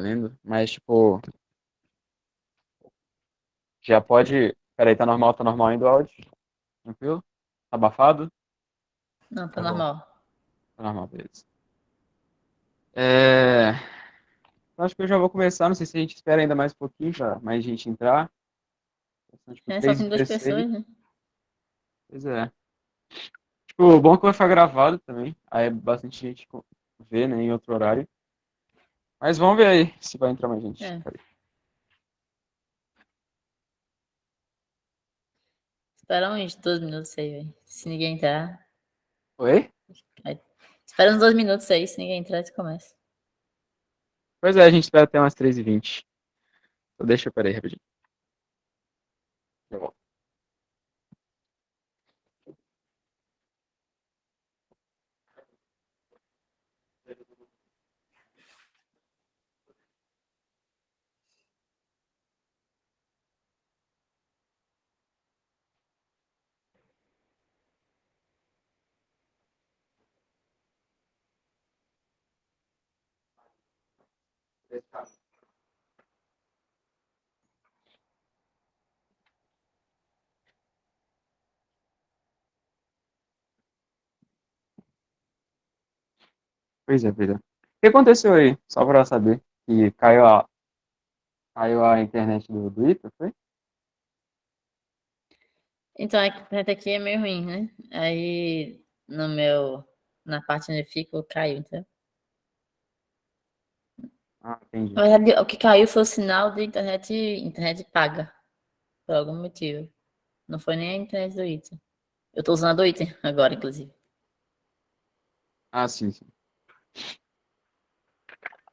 Lendo, mas, tipo, já pode. Peraí, tá normal ainda o áudio? Tranquilo? Tá abafado? Não, tá Tá bom, normal. tá normal, beleza. É... Acho que eu já vou começar, não sei se a gente espera ainda mais um pouquinho pra mais gente entrar. São, tipo, É, só três e tem duas 16. pessoas, né? Pois é. Tipo, o bom é que vai ficar gravado também. Aí bastante gente vê, né, em outro horário. Mas vamos ver aí se vai entrar mais gente. É. Peraí. Espera uns 2 minutos aí, velho. Se ninguém entrar. Oi? Aí... Espera uns 2 minutos aí, se ninguém entrar, você começa. Pois é, a gente espera até umas 3h20. Então deixa, peraí, rapidinho. Já volto. Pois é, pois é. O que aconteceu aí? Só pra saber. Que caiu a internet do Ita, foi? Então, a internet aqui é meio ruim, né? Aí, no meu... Na parte onde eu fico, caiu, entendeu? Ah, entendi. Na verdade, o que caiu foi o sinal de internet paga, por algum motivo. Não foi nem a internet do Ita. Eu tô usando a do Ita agora, inclusive. Ah, sim, sim.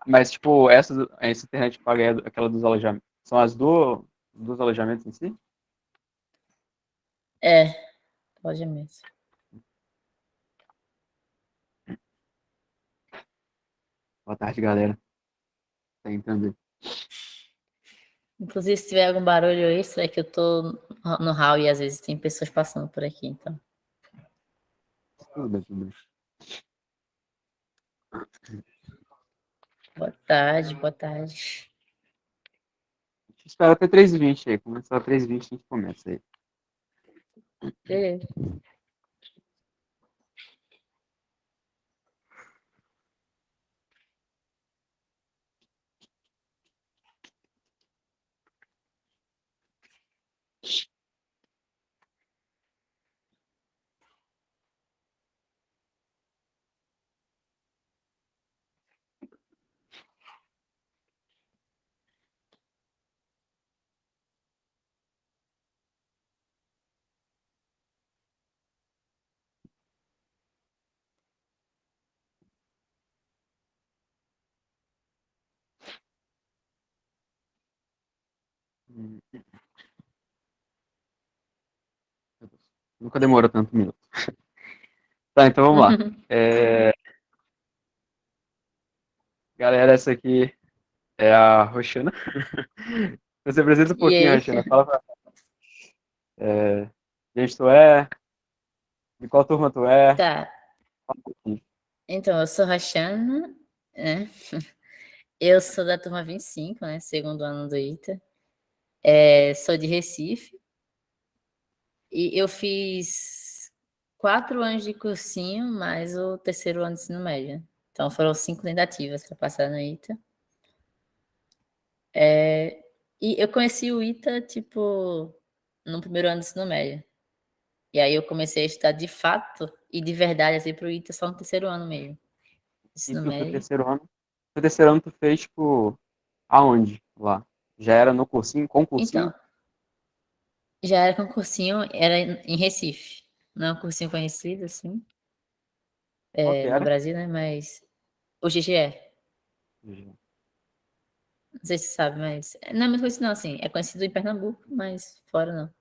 Mas, tipo, essa internet paga é aquela dos alojamentos. São as dos alojamentos em si? É, pode mesmo. Boa tarde, galera. Tá entendendo? Inclusive, se tiver algum barulho extra, é que eu tô no hall e às vezes tem pessoas passando por aqui, então. Tudo bem, tudo bem. Boa tarde, boa tarde. A gente espera até 3h20 aí. Começar 3h20 a gente começa aí. Beleza. Hum, Nunca demora tanto minuto. Tá, então vamos lá. Galera, essa aqui é a Roxana. Você apresenta um E pouquinho, aí? Roxana. Fala pra gente tu é, de qual turma tu é. Tá. Então, eu sou Rachana, né? Eu sou da turma 25, né? Segundo ano do ITA. Sou de Recife. E eu fiz 4 anos de cursinho, mais o terceiro ano de ensino médio. Então, foram 5 tentativas para passar no ITA. E eu conheci o ITA, tipo, no primeiro ano do ensino médio. E aí eu comecei a estudar de fato e de verdade, assim, pro ITA só no terceiro ano mesmo. E Ensino tu, teu médio. terceiro ano. Teu terceiro ano tu fez, tipo, aonde? Lá. Já era no cursinho, com cursinho? Então, já era com cursinho, era em Recife. Não é um cursinho conhecido, assim, Qual que no era? Brasil, né? Mas o GGE. Já. Não sei se você sabe, mas não é muito conhecido, não, assim. É conhecido em Pernambuco, mas fora não.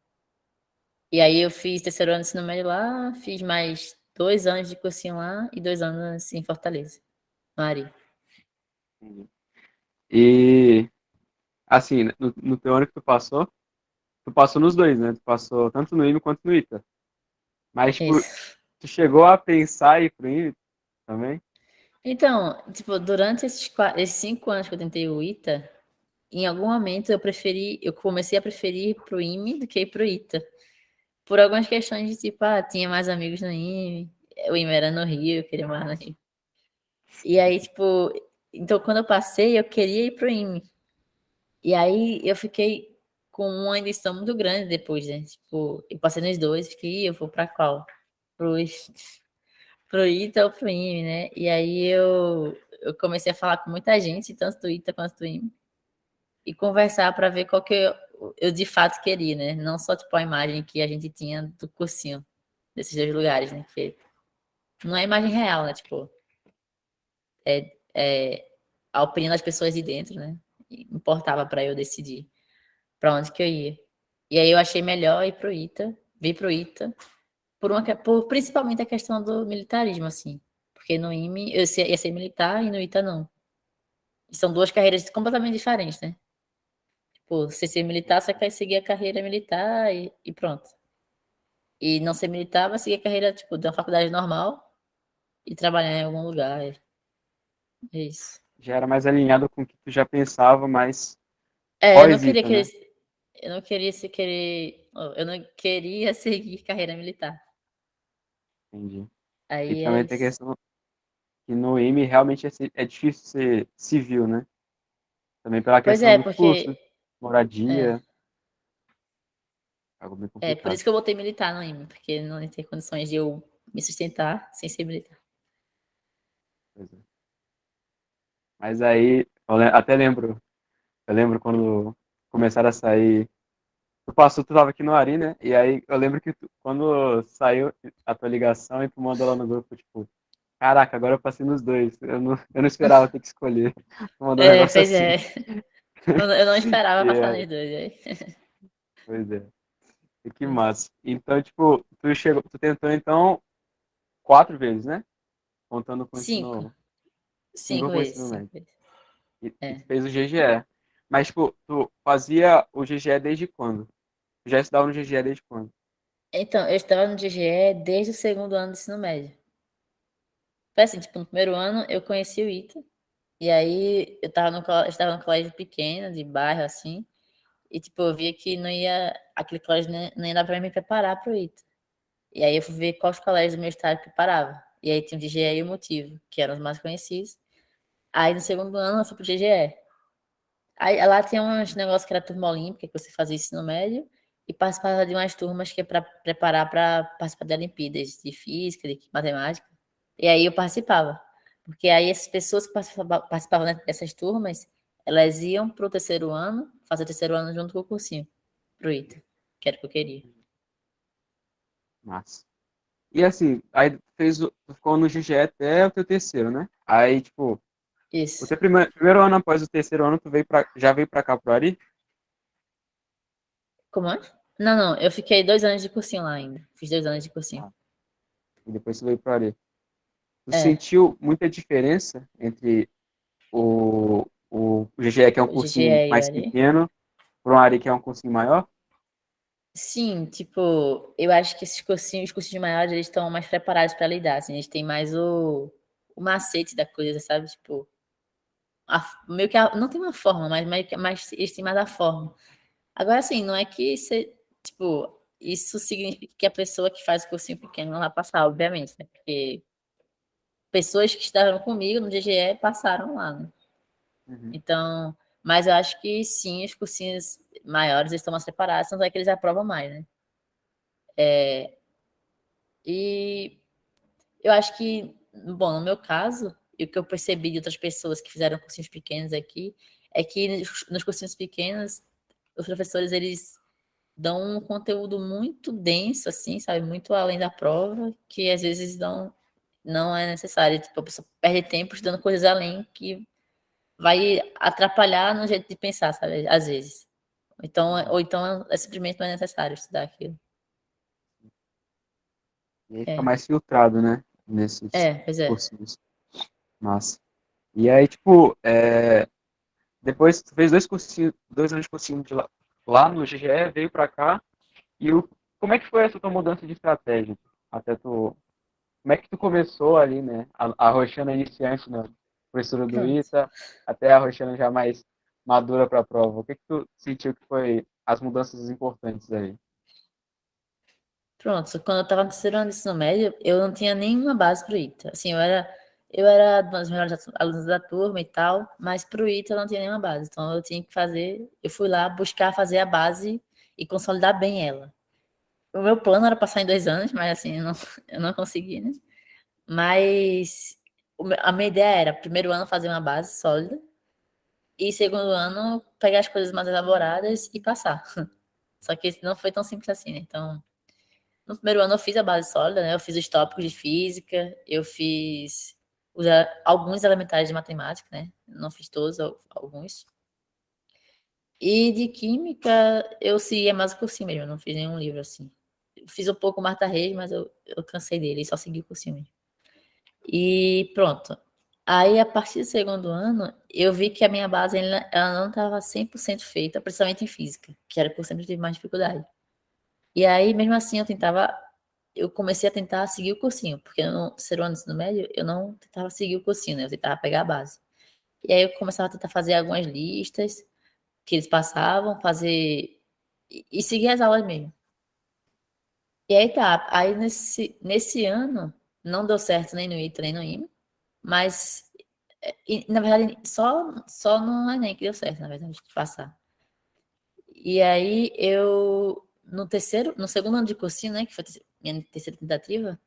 E aí eu fiz terceiro ano de ensino médio lá, fiz mais 2 anos de cursinho lá e 2 anos em Fortaleza, Mari. Entendi. E, assim, no teu ano que tu passou nos dois, né? Tu passou tanto no IME quanto no ITA. Mas, tipo, Isso. tu chegou a pensar em ir pro IME também? Então, tipo, durante esses 5 anos que eu tentei o ITA, em algum momento eu comecei a preferir ir pro IME do que ir pro ITA. Por algumas questões de tipo, tinha mais amigos no IME, o IME era no Rio, eu queria mais no Rio. E aí, tipo, então quando eu passei, eu queria ir pro IME. E aí eu fiquei com uma ambição muito grande depois, né? Tipo, eu passei nos dois, fiquei, eu vou pra qual? Pros, pro ITA ou pro IME, né? E aí eu comecei a falar com muita gente, tanto do ITA quanto do IME, e conversar para ver qual que eu de fato queria, né? Não só tipo a imagem que a gente tinha do cursinho desses dois lugares, né? Que não é imagem real, né? Tipo, é a opinião das pessoas de dentro, né? Importava para eu decidir para onde que eu ia. E aí eu achei melhor ir pro ITA, vir pro ITA, por principalmente a questão do militarismo, assim. Porque no IME ia ser militar e no ITA não. E são duas carreiras completamente diferentes, né? Tipo, você ser militar, você quer seguir a carreira militar e pronto. E não ser militar, vai seguir a carreira, tipo, de uma faculdade normal e trabalhar em algum lugar. É isso. Já era mais alinhado com o que tu já pensava, mas É, pós-ITA, né? eu não queria seguir carreira militar. Entendi. E Aí é também tem a isso. questão que no IME realmente é difícil ser civil, né? Também pela Pois questão é, dos custos, porque é, moradia, algo bem é por complicado. isso que eu botei militar no IME, porque não ia ter condições de eu me sustentar sem ser militar. Pois é. Mas aí, eu lembro quando começaram a sair. Tu passou, tu tava aqui no Ari, né? E aí eu lembro que quando saiu a tua ligação e tu mandou lá no grupo, tipo, caraca, agora eu passei nos dois. Eu não esperava ter que escolher. Tu mandou um É, negócio pois assim. é. Eu não esperava E passar aí, nos dois aí. pois é. E que massa. Então, tipo, tu tentou então 4 vezes, né? Contando com o Cinco. ensino, 5 Cinco com o vezes, ensino cinco médio. vezes. E É. tu fez o GGE. Mas, tipo, tu fazia o GGE desde quando? Tu já estudava no GGE desde quando? Então, eu estava no DGE desde o segundo ano do ensino médio. Foi assim, tipo, no primeiro ano eu conheci o ITA, e aí eu estava no colégio pequeno, de bairro, assim, e tipo, eu via que não ia, aquele colégio nem dava pra me preparar para o ITA. E aí eu fui ver quais colégios do meu estado preparava. E aí tinha o DGE e o Motivo, que eram os mais conhecidos. Aí no segundo ano eu fui pro DGE. Aí lá tinha uns negócios que era turma olímpica, que você fazia ensino médio, e participava de umas turmas que é para preparar para participar de Olimpíadas de física, de matemática. E aí eu participava. Porque aí essas pessoas que participavam dessas turmas, elas iam pro terceiro ano, fazer o terceiro ano junto com o cursinho, pro ITA, que era o que eu queria. Massa. E assim, aí tu ficou no GGE até o teu terceiro, né? Aí, tipo, o Isso. teu primeiro ano após o terceiro ano, já veio pra cá pro Ari? Como é? Não, não, eu fiquei 2 anos de cursinho lá ainda. Fiz 2 anos de cursinho. Ah, e depois tu veio pro Ari. Tu É, sentiu muita diferença entre o GGE, que é um o cursinho GGE e mais ali. pequeno, para um Ari, que é um cursinho maior? Sim, tipo, eu acho que os cursinhos maiores, eles estão mais preparados para lidar, assim, eles têm mais o macete da coisa, sabe? Tipo, meio que não tem uma forma, mas mais eles têm mais a forma. Agora, assim, não é que tipo, isso significa que a pessoa que faz o cursinho pequeno não vai passar, obviamente, né? Porque pessoas que estavam comigo no DGE passaram lá, né? Uhum. Então, mas eu acho que sim, os cursinhos maiores eles estão mais preparados, tanto é que eles aprovam mais, né? E eu acho que, bom, no meu caso, e o que eu percebi de outras pessoas que fizeram cursinhos pequenos aqui, é que nos cursinhos pequenos, os professores, eles dão um conteúdo muito denso, assim, sabe? Muito além da prova, que às vezes não é necessário. Tipo, a pessoa perde tempo estudando coisas além que vai atrapalhar no jeito de pensar, sabe? Às vezes. Uhum. Ou então é simplesmente não é necessário estudar aquilo. E aí fica É, mais filtrado, né? Nesses pois é. cursinhos. Massa. E aí, tipo, depois tu fez 2 anos de cursinho lá no GGE, veio pra cá, e como é que foi essa tua mudança de estratégia até tu como é que tu começou ali, né? A roxana iniciante na professora do Pronto. ITA, até a roxana já mais madura para a prova. O que que tu sentiu que foi as mudanças importantes aí? Pronto, quando eu estava no terceiro ano do ensino médio, eu não tinha nenhuma base para o ITA. Assim, eu era uma das melhores alunas da turma e tal, mas para o ITA eu não tinha nenhuma base. Então eu tinha que fazer, eu fui lá buscar fazer a base e consolidar bem ela. O meu plano era passar em 2 anos, mas assim, eu não consegui, né? Mas a minha ideia era, primeiro ano, fazer uma base sólida, e segundo ano, pegar as coisas mais elaboradas e passar. Só que não foi tão simples assim, né? Então, no primeiro ano eu fiz a base sólida, né? Eu fiz os tópicos de física, eu fiz alguns elementares de matemática, né? Não fiz todos, alguns. E de química, eu seguia mais o cursinho mesmo, eu não fiz nenhum livro assim. Eu fiz um pouco Marta Reis, mas eu cansei dele e só segui o cursinho mesmo. E pronto. Aí, a partir do segundo ano, eu vi que a minha base ela não estava 100% feita, principalmente em física, que era o que eu sempre tive mais dificuldade. E aí, mesmo assim, eu comecei a tentar seguir o cursinho, porque no terceiro ano do ensino médio, eu não tentava seguir o cursinho, né? Eu tentava pegar a base. E aí eu começava a tentar fazer algumas listas que eles passavam, fazer e seguir as aulas mesmo. E aí tá, aí nesse ano não deu certo nem no ITA nem no IME, mas na verdade só no Enem que deu certo, na verdade, de passar. E aí no segundo ano de cursinho, né, que foi minha terceira tentativa,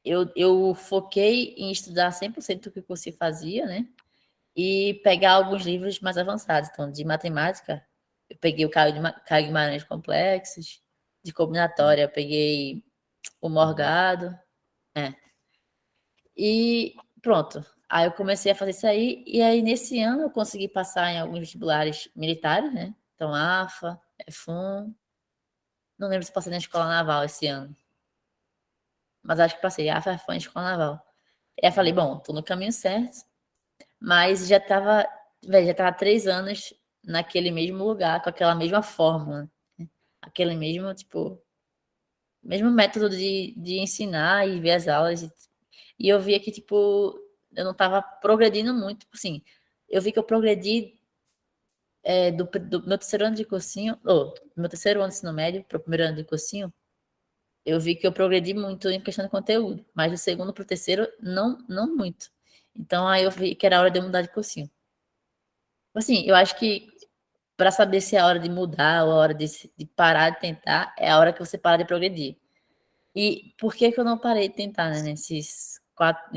eu foquei em estudar 100% do que o cursinho fazia, né? E pegar alguns livros mais avançados. Então, de matemática, eu peguei o Caio Guimarães Complexos, de combinatória, eu peguei o Uhum. Morgado, né? E pronto. Aí eu comecei a fazer isso aí, e aí nesse ano eu consegui passar em alguns vestibulares militares, né? Então, AFA, EFUN, não lembro se passei na Escola Naval esse ano, mas acho que passei, AFA, EFUN e Escola Naval. E aí eu falei, Uhum. bom, tô no caminho certo, mas já tava 3 anos naquele mesmo lugar, com aquela mesma fórmula, né? Aquele mesmo, tipo, mesmo método de ensinar e ver as aulas. E eu via que, tipo, eu não tava progredindo muito, tipo assim, eu vi que eu progredi do meu terceiro ano de cursinho, ou do meu terceiro ano de ensino médio para o primeiro ano de cursinho, eu vi que eu progredi muito em questão de conteúdo, mas do segundo para o terceiro, não muito. Então, aí eu vi que era hora de eu mudar de cursinho. Assim, eu acho que para saber se é a hora de mudar ou a hora de parar de tentar, é a hora que você para de progredir. E por que que eu não parei de tentar, né, nesses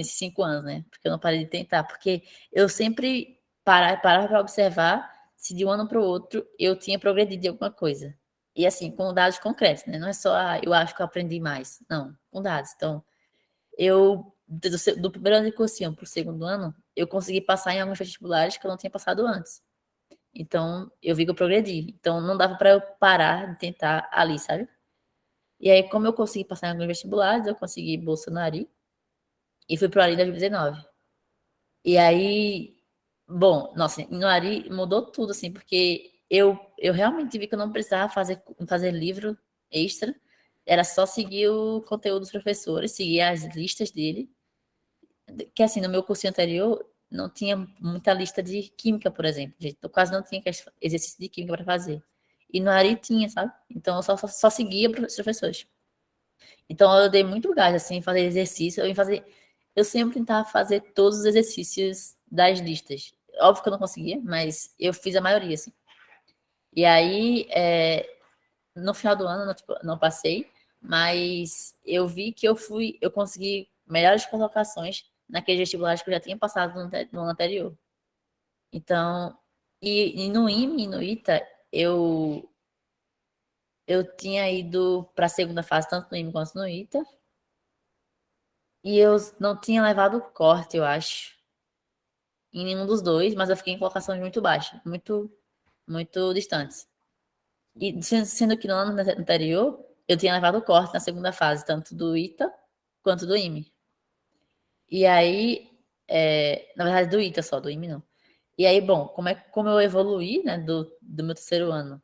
5 anos, né? Porque eu não parei de tentar, porque eu sempre parava para observar se de um ano para o outro eu tinha progredido em alguma coisa. E assim, com dados concretos, né? Não é só, eu acho que eu aprendi mais. Não, com dados. Então, do primeiro ano de cursinho para o segundo ano, eu consegui passar em alguns vestibulares que eu não tinha passado antes. Então, eu vi que eu progredi. Então, não dava para eu parar de tentar ali, sabe? E aí, como eu consegui passar em alguns vestibulares, eu consegui bolsa no Ari e fui pro Ari em 2019. E aí, bom, nossa, no Ari mudou tudo, assim, porque eu realmente vi que eu não precisava fazer livro extra, era só seguir o conteúdo dos professores, seguir as listas dele, que assim, no meu curso anterior, não tinha muita lista de química, por exemplo. Eu quase não tinha exercício de química para fazer. E no Ari tinha, sabe? Então eu só seguia os professores. Então eu dei muito gás, assim, em fazer exercício. Eu sempre tentava fazer todos os exercícios das listas. Óbvio que eu não conseguia, mas eu fiz a maioria, assim. E aí, no final do ano, tipo, não passei, mas eu vi que eu consegui melhores colocações naqueles vestibulares que eu já tinha passado no ano anterior. Então, e no IME e no ITA, eu tinha ido para a segunda fase, tanto no IME quanto no ITA, e eu não tinha levado corte, eu acho, em nenhum dos dois, mas eu fiquei em colocações muito baixas, muito, muito distantes. E sendo que no ano anterior, eu tinha levado corte na segunda fase, tanto do ITA quanto do IME. E aí, na verdade, do ITA só, do IME não. E aí, bom, como eu evoluí, né, do meu terceiro ano,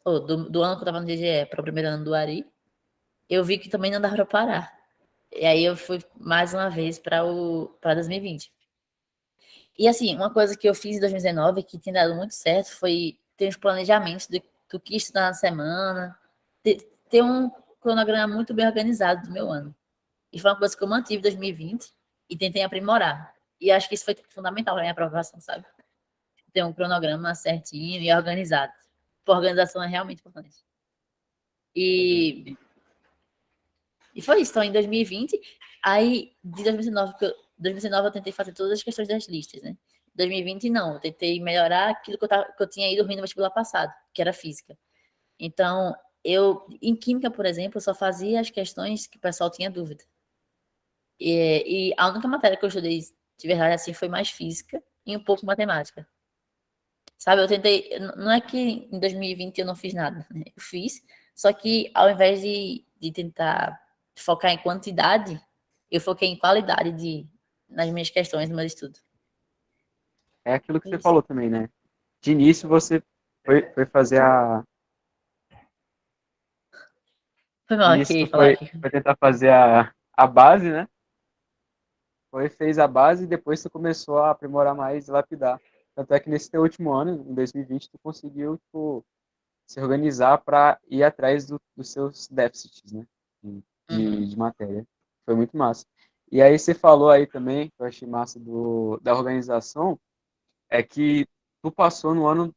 ou do ano que eu tava no DGE para o primeiro ano do ARI, eu vi que também não dava para parar. E aí eu fui mais uma vez para 2020. E assim, uma coisa que eu fiz em 2019 que tem dado muito certo foi ter os planejamentos do que estudar na semana, ter um cronograma muito bem organizado do meu ano. E foi uma coisa que eu mantive em 2020 e tentei aprimorar. E acho que isso foi fundamental para minha aprovação, sabe? Ter um cronograma certinho e organizado. A organização é realmente importante. Pois é. E foi isso. Então, em 2020, aí de 2019, 2019 eu tentei fazer todas as questões das listas, né? 2020 não, eu tentei melhorar aquilo que eu tinha ido ruim no vestibular passado, que era física. Então, em química, por exemplo, eu só fazia as questões que o pessoal tinha dúvida. E a única matéria que eu estudei de verdade assim foi mais física e um pouco matemática. Sabe, eu tentei. Não é que em 2020 eu não fiz nada, né? Eu fiz, só que ao invés de tentar focar em quantidade, eu foquei em qualidade nas minhas questões, no meu estudo. É aquilo que É você isso. falou também, né? De início você foi fazer a. Foi De mal início aqui tu falar aqui. foi tentar fazer a base, né? Fez a base e depois tu começou a aprimorar mais e lapidar. Tanto é que nesse teu último ano, em 2020, tu conseguiu, tipo, se organizar para ir atrás dos seus déficits, né? Uhum. De matéria. Foi muito massa. E aí você falou aí também, que eu achei massa da organização, é que tu passou no ano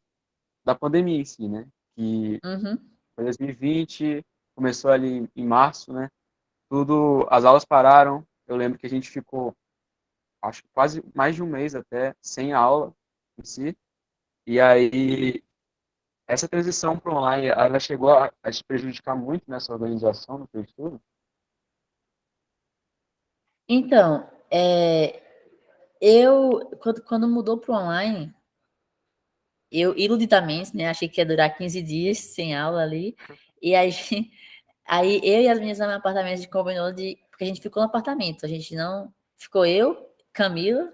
da pandemia em si, né? Que Uhum. foi 2020, começou ali em março, né? As aulas pararam. Eu lembro que a gente ficou, acho que quase mais de um mês até, sem aula em si. E aí, essa transição para online, ela chegou a te prejudicar muito nessa organização do teu estudo? Então, quando mudou para o online, eu iludidamente, né, achei que ia durar 15 dias sem aula ali. E aí, aí eu e as meninas no meu apartamento, a gente combinou porque a gente ficou no apartamento. A gente não. Ficou eu, Camila,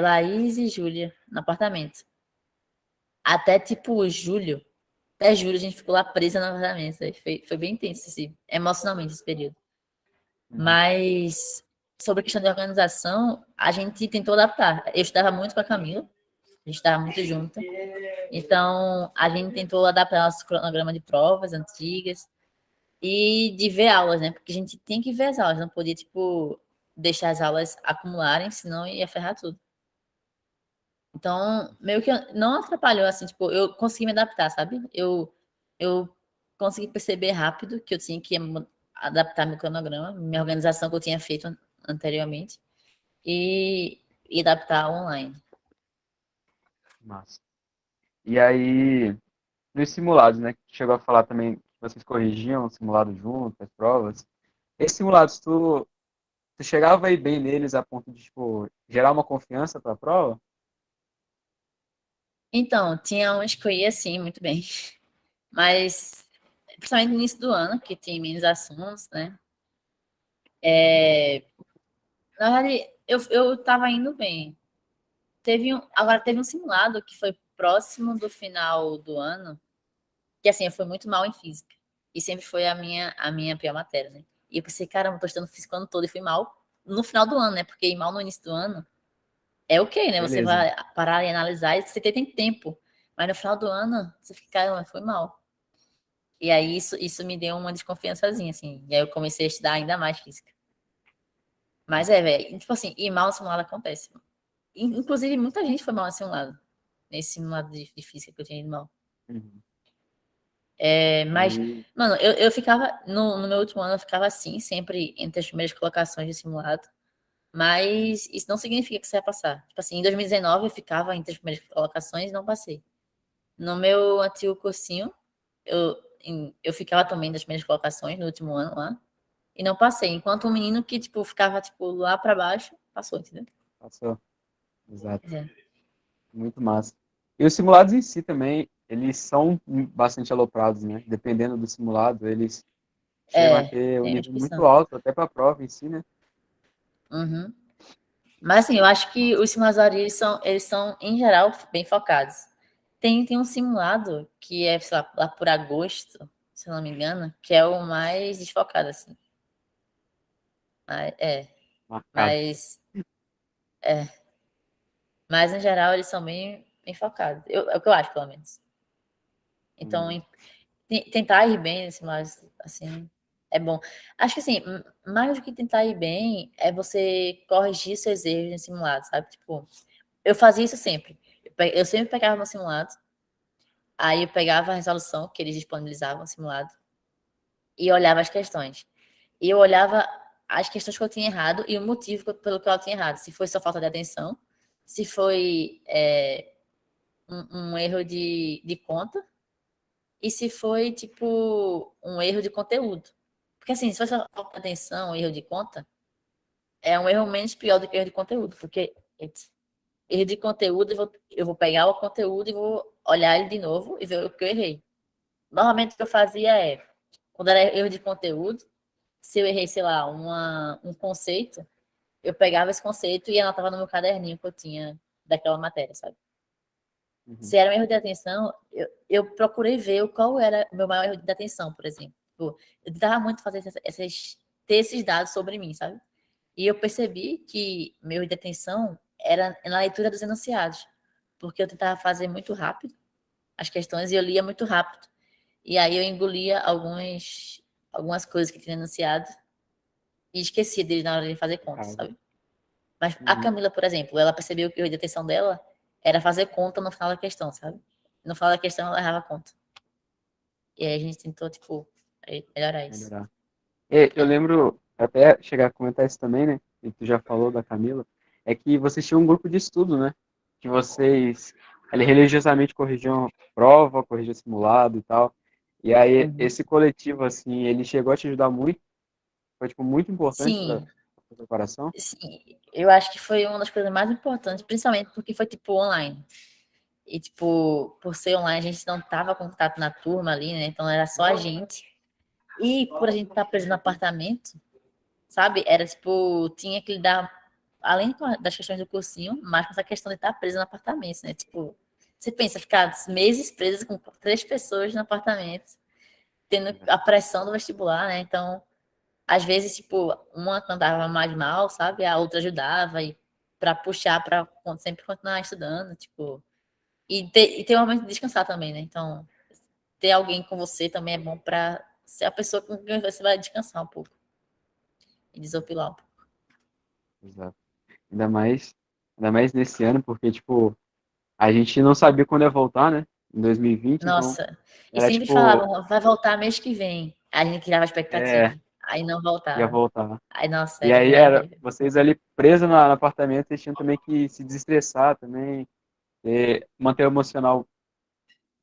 Laís e Júlia no apartamento. Até tipo julho. Até julho a gente ficou lá presa no apartamento. Aí foi bem intenso, assim, emocionalmente esse período. Uhum. Mas sobre a questão de organização, a gente tentou adaptar. Eu estudava muito com a Camila, a gente estava muito junto. Então, a gente tentou adaptar nosso cronograma de provas antigas e de ver aulas, né? Porque a gente tem que ver as aulas, não podia, tipo, deixar as aulas acumularem, senão ia ferrar tudo. Então, meio que não atrapalhou, assim, tipo, eu consegui me adaptar, sabe? Eu consegui perceber rápido que eu tinha que adaptar meu cronograma, minha organização que eu tinha feito anteriormente e adaptar online. Massa. E aí, nos simulados, né? Que chegou a falar também que vocês corrigiam o simulado junto, as provas. Esses simulados, tu chegava a ir bem neles a ponto de, tipo, gerar uma confiança para a prova? Então, tinha uns que eu ia, assim, muito bem. Mas, principalmente no início do ano, que tem menos assuntos, né? Na verdade, eu tava indo bem. Agora teve um simulado que foi próximo do final do ano, que assim, eu fui muito mal em física. E sempre foi a minha pior matéria, né? E eu pensei, caramba, eu tô estudando física o ano todo e fui mal no final do ano, né? Porque ir mal no início do ano é ok, né? Você Beleza. vai parar e analisar e você tem tempo. Mas no final do ano, você fica, caramba, foi mal. E aí isso me deu uma desconfiançazinha, assim. E aí eu comecei a estudar ainda mais física. Mas velho, tipo assim, ir mal no simulado acontece. Inclusive, muita gente foi mal no simulado. Nesse simulado de física que eu tinha ido mal. Uhum. Mas, E, mano, eu ficava, no meu último ano, eu ficava assim, sempre entre as primeiras colocações de simulado. Mas isso não significa que você vai passar. Tipo assim, em 2019 eu ficava entre as primeiras colocações e não passei. No meu antigo cursinho, eu ficava também das primeiras colocações no último ano lá. E não passei. Enquanto um menino que, tipo, ficava, tipo, lá pra baixo, passou, entendeu? passou. Exato. É. Muito massa. E os simulados em si também, eles são bastante aloprados, né? Dependendo do simulado, eles chegam a ter um Tem nível muito inscrição. alto, até para a prova em si, né? Uhum. Mas assim, eu acho que os simuladores eles são, em geral, bem focados. Tem um simulado que é, sei lá por agosto, se eu não me engano, que é o mais desfocado, assim. Marcado. Mas, é, mas em geral eles são bem focados. É o que eu acho, pelo menos. Então, Hum, tentar ir bem nesse mais, assim, é bom. Acho que, assim, mais do que tentar ir bem, é você corrigir seus erros no simulado, sabe? Tipo, eu fazia isso sempre. Eu sempre pegava no simulado, aí eu pegava a resolução que eles disponibilizavam no simulado e olhava as questões. E eu olhava as questões que eu tinha errado e o motivo pelo que eu tinha errado. Se foi só falta de atenção, se foi um erro de conta, e se foi, tipo, um erro de conteúdo. Porque, assim, se for só falta de atenção, erro de conta, é um erro menos pior do que erro de conteúdo. Porque erro de conteúdo, eu vou pegar o conteúdo e vou olhar ele de novo e ver o que eu errei. Normalmente, o que eu fazia quando era erro de conteúdo, se eu errei, sei lá, um conceito, eu pegava esse conceito e anotava no meu caderninho que eu tinha daquela matéria, sabe? uhum, Se era um erro de atenção, eu procurei ver qual era o meu maior erro de atenção, por exemplo. Tipo, eu tentava muito fazer ter esses dados sobre mim, sabe? E eu percebi que meu erro de atenção era na leitura dos enunciados, porque eu tentava fazer muito rápido as questões e eu lia muito rápido. E aí eu engolia algumas coisas que tinha enunciado e esquecia deles na hora de fazer conta, marcado. sabe? Mas a Uhum, Camila, por exemplo, ela percebeu que o erro de atenção dela era fazer conta no final da questão, sabe? No final da questão ela errava conta. E aí a gente tentou, tipo, melhorar isso. melhorar. E eu É. lembro, até chegar a comentar isso também, né? E tu já falou da Camila, é que vocês tinham um grupo de estudo, né? Que vocês ali, religiosamente corrigiam prova, corrigiam simulado e tal. E aí, Uhum. esse coletivo, assim, ele chegou a te ajudar muito, foi, tipo, muito importante para Sim, a preparação. sim. Eu acho que foi uma das coisas mais importantes, principalmente porque foi, tipo, online. E, tipo, por ser online, a gente não tava com contato na turma ali, né? Então era só a gente. E por a gente estar preso no apartamento, sabe? Era, tipo, tinha que lidar, além das questões do cursinho, mas com essa questão de estar preso no apartamento, né? Tipo, você pensa, ficar meses preso com 3 pessoas no apartamento, tendo a pressão do vestibular, né? Então, às vezes, tipo, uma cantava mais mal, sabe? A outra ajudava e para puxar para sempre continuar estudando, tipo, e ter um momento de descansar também, né? Então, ter alguém com você também é bom para ser a pessoa com quem você vai descansar um pouco e desopilar um pouco. Exato. Ainda mais nesse ano, porque, tipo, a gente não sabia quando ia voltar, né? Em 2020, então Nossa, e era sempre tipo, falavam, vai voltar mês que vem. A gente criava expectativa. é, Aí não ia voltava. voltar. Aí, nossa, E era, aí era era horrível. vocês ali presos no apartamento, vocês tinham também que se desestressar também, manter o emocional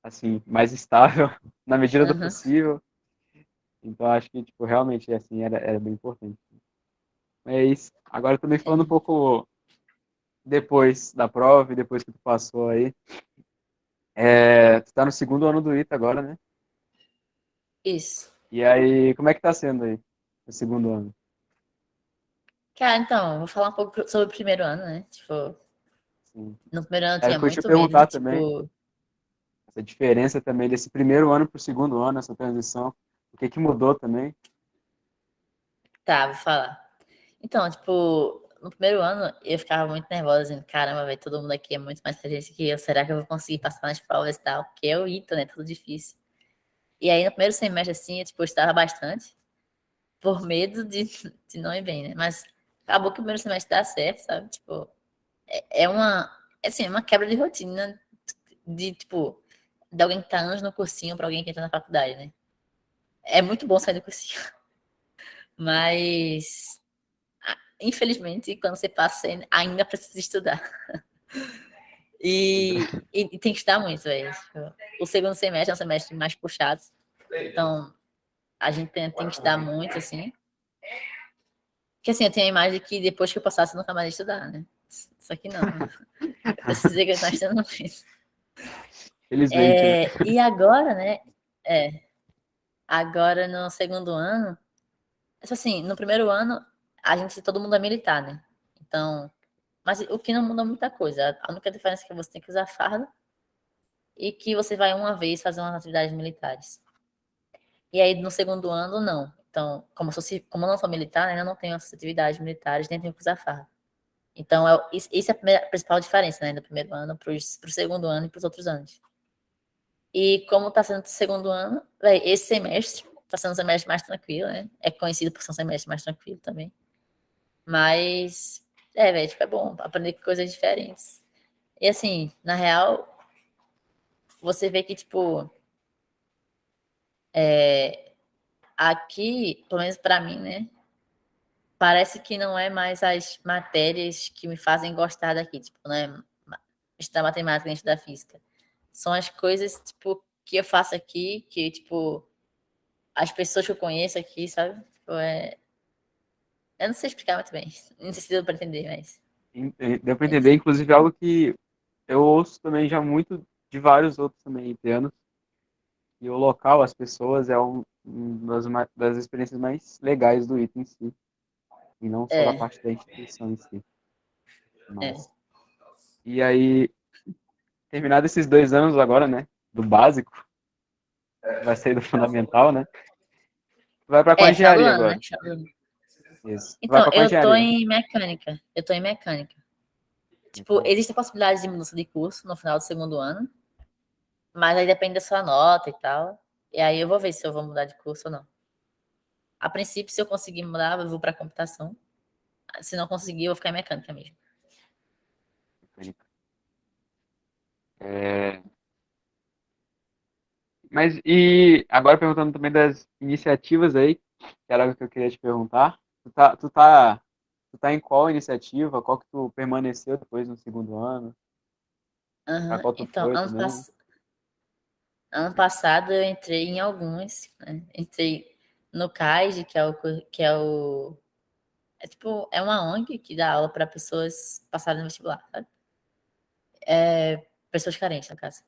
assim mais estável na medida do Uhum, possível. Então acho que tipo realmente assim era bem importante. Mas agora também falando um é. pouco depois da prova e depois que tu passou aí, tu tá no segundo ano do ITA agora, né? Isso. E aí, como é que tá sendo aí o segundo ano? Cara, então, vou falar um pouco sobre o primeiro ano, né? Tipo, Assim, no primeiro ano eu era o tinha que eu ia te muito medo de, perguntar também, tipo, essa diferença também desse primeiro ano para o segundo ano, essa transição, o que que mudou também? tá, vou falar. Então, tipo, no primeiro ano eu ficava muito nervosa, dizendo, caramba, velho, todo mundo aqui é muito mais inteligente que eu, será que eu vou conseguir passar nas provas e tal? Porque é o ITA, né? Tudo difícil. E aí no primeiro semestre, assim, eu, tipo, eu estudava bastante, por medo de não ir bem, né? Mas acabou que o primeiro semestre dá certo, sabe? Tipo, é uma, assim, é uma quebra de rotina de, tipo, de alguém que tá anos no cursinho para alguém que entra na faculdade, né? É muito bom sair do cursinho, mas infelizmente, quando você passa, você ainda precisa estudar. E tem que estudar muito, velho. Tipo, o segundo semestre é um semestre mais puxado, então a gente tem que estudar muito, assim. Porque assim, eu tenho a imagem de que depois que eu passasse, eu nunca mais ia estudar, né? Só que não. Eu preciso dizer que eu estou estudando muito. Felizmente, né? E agora, né? Agora no segundo ano, assim, no primeiro ano, todo mundo é militar, né? Então, mas o que não muda muita coisa. A única diferença é que você tem que usar farda e que você vai uma vez fazer umas atividades militares. E aí no segundo ano, não. Então, como eu não sou militar, né, eu não tenho as atividades militares, nem tenho que usar farda. Então, isso é a principal diferença, né, do primeiro ano para o segundo ano e para os outros anos. E como está sendo o segundo ano, esse semestre está sendo um semestre mais tranquilo, né? É conhecido por ser um semestre mais tranquilo também. Mas, velho, tipo, é bom aprender coisas diferentes. E assim, na real, você vê que, tipo, aqui, pelo menos para mim, né? Parece que não é mais as matérias que me fazem gostar daqui, tipo, né? Estudar matemática, estudar física. São as coisas, tipo, que eu faço aqui, que, tipo, as pessoas que eu conheço aqui, sabe? Tipo, eu não sei explicar muito bem. Não sei se deu para entender, mas. Deu para É entender, isso. inclusive, algo que eu ouço também já muito de vários outros também italianos, e o local, as pessoas, é das experiências mais legais do item em si, e não só da É, parte da instituição em si. é. Mas, e aí, terminado esses 2 anos agora, né, do básico, vai sair do fundamental, né, vai para qual Final do engenharia ano, né? agora? Final do ano. Isso. Vai Então, para qual eu tô engenharia? em mecânica. Eu tô em mecânica. Tipo, Mecânica. existe a possibilidade de mudança de curso no final do segundo ano, mas aí depende da sua nota e tal. E aí eu vou ver se eu vou mudar de curso ou não. A princípio, se eu conseguir mudar, eu vou para computação. Se não conseguir, eu vou ficar em mecânica mesmo. Mecânica. É, mas e agora perguntando também das iniciativas aí, que era algo que eu queria te perguntar. Tu tá em qual iniciativa? Qual que tu permaneceu depois no segundo ano? Pra Aham. qual tu Então, foi também? ano passado eu entrei em algumas, né? Entrei no CAIS, que é o tipo, é uma ONG que dá aula para pessoas passarem no vestibular, sabe? Pessoas carentes, no caso.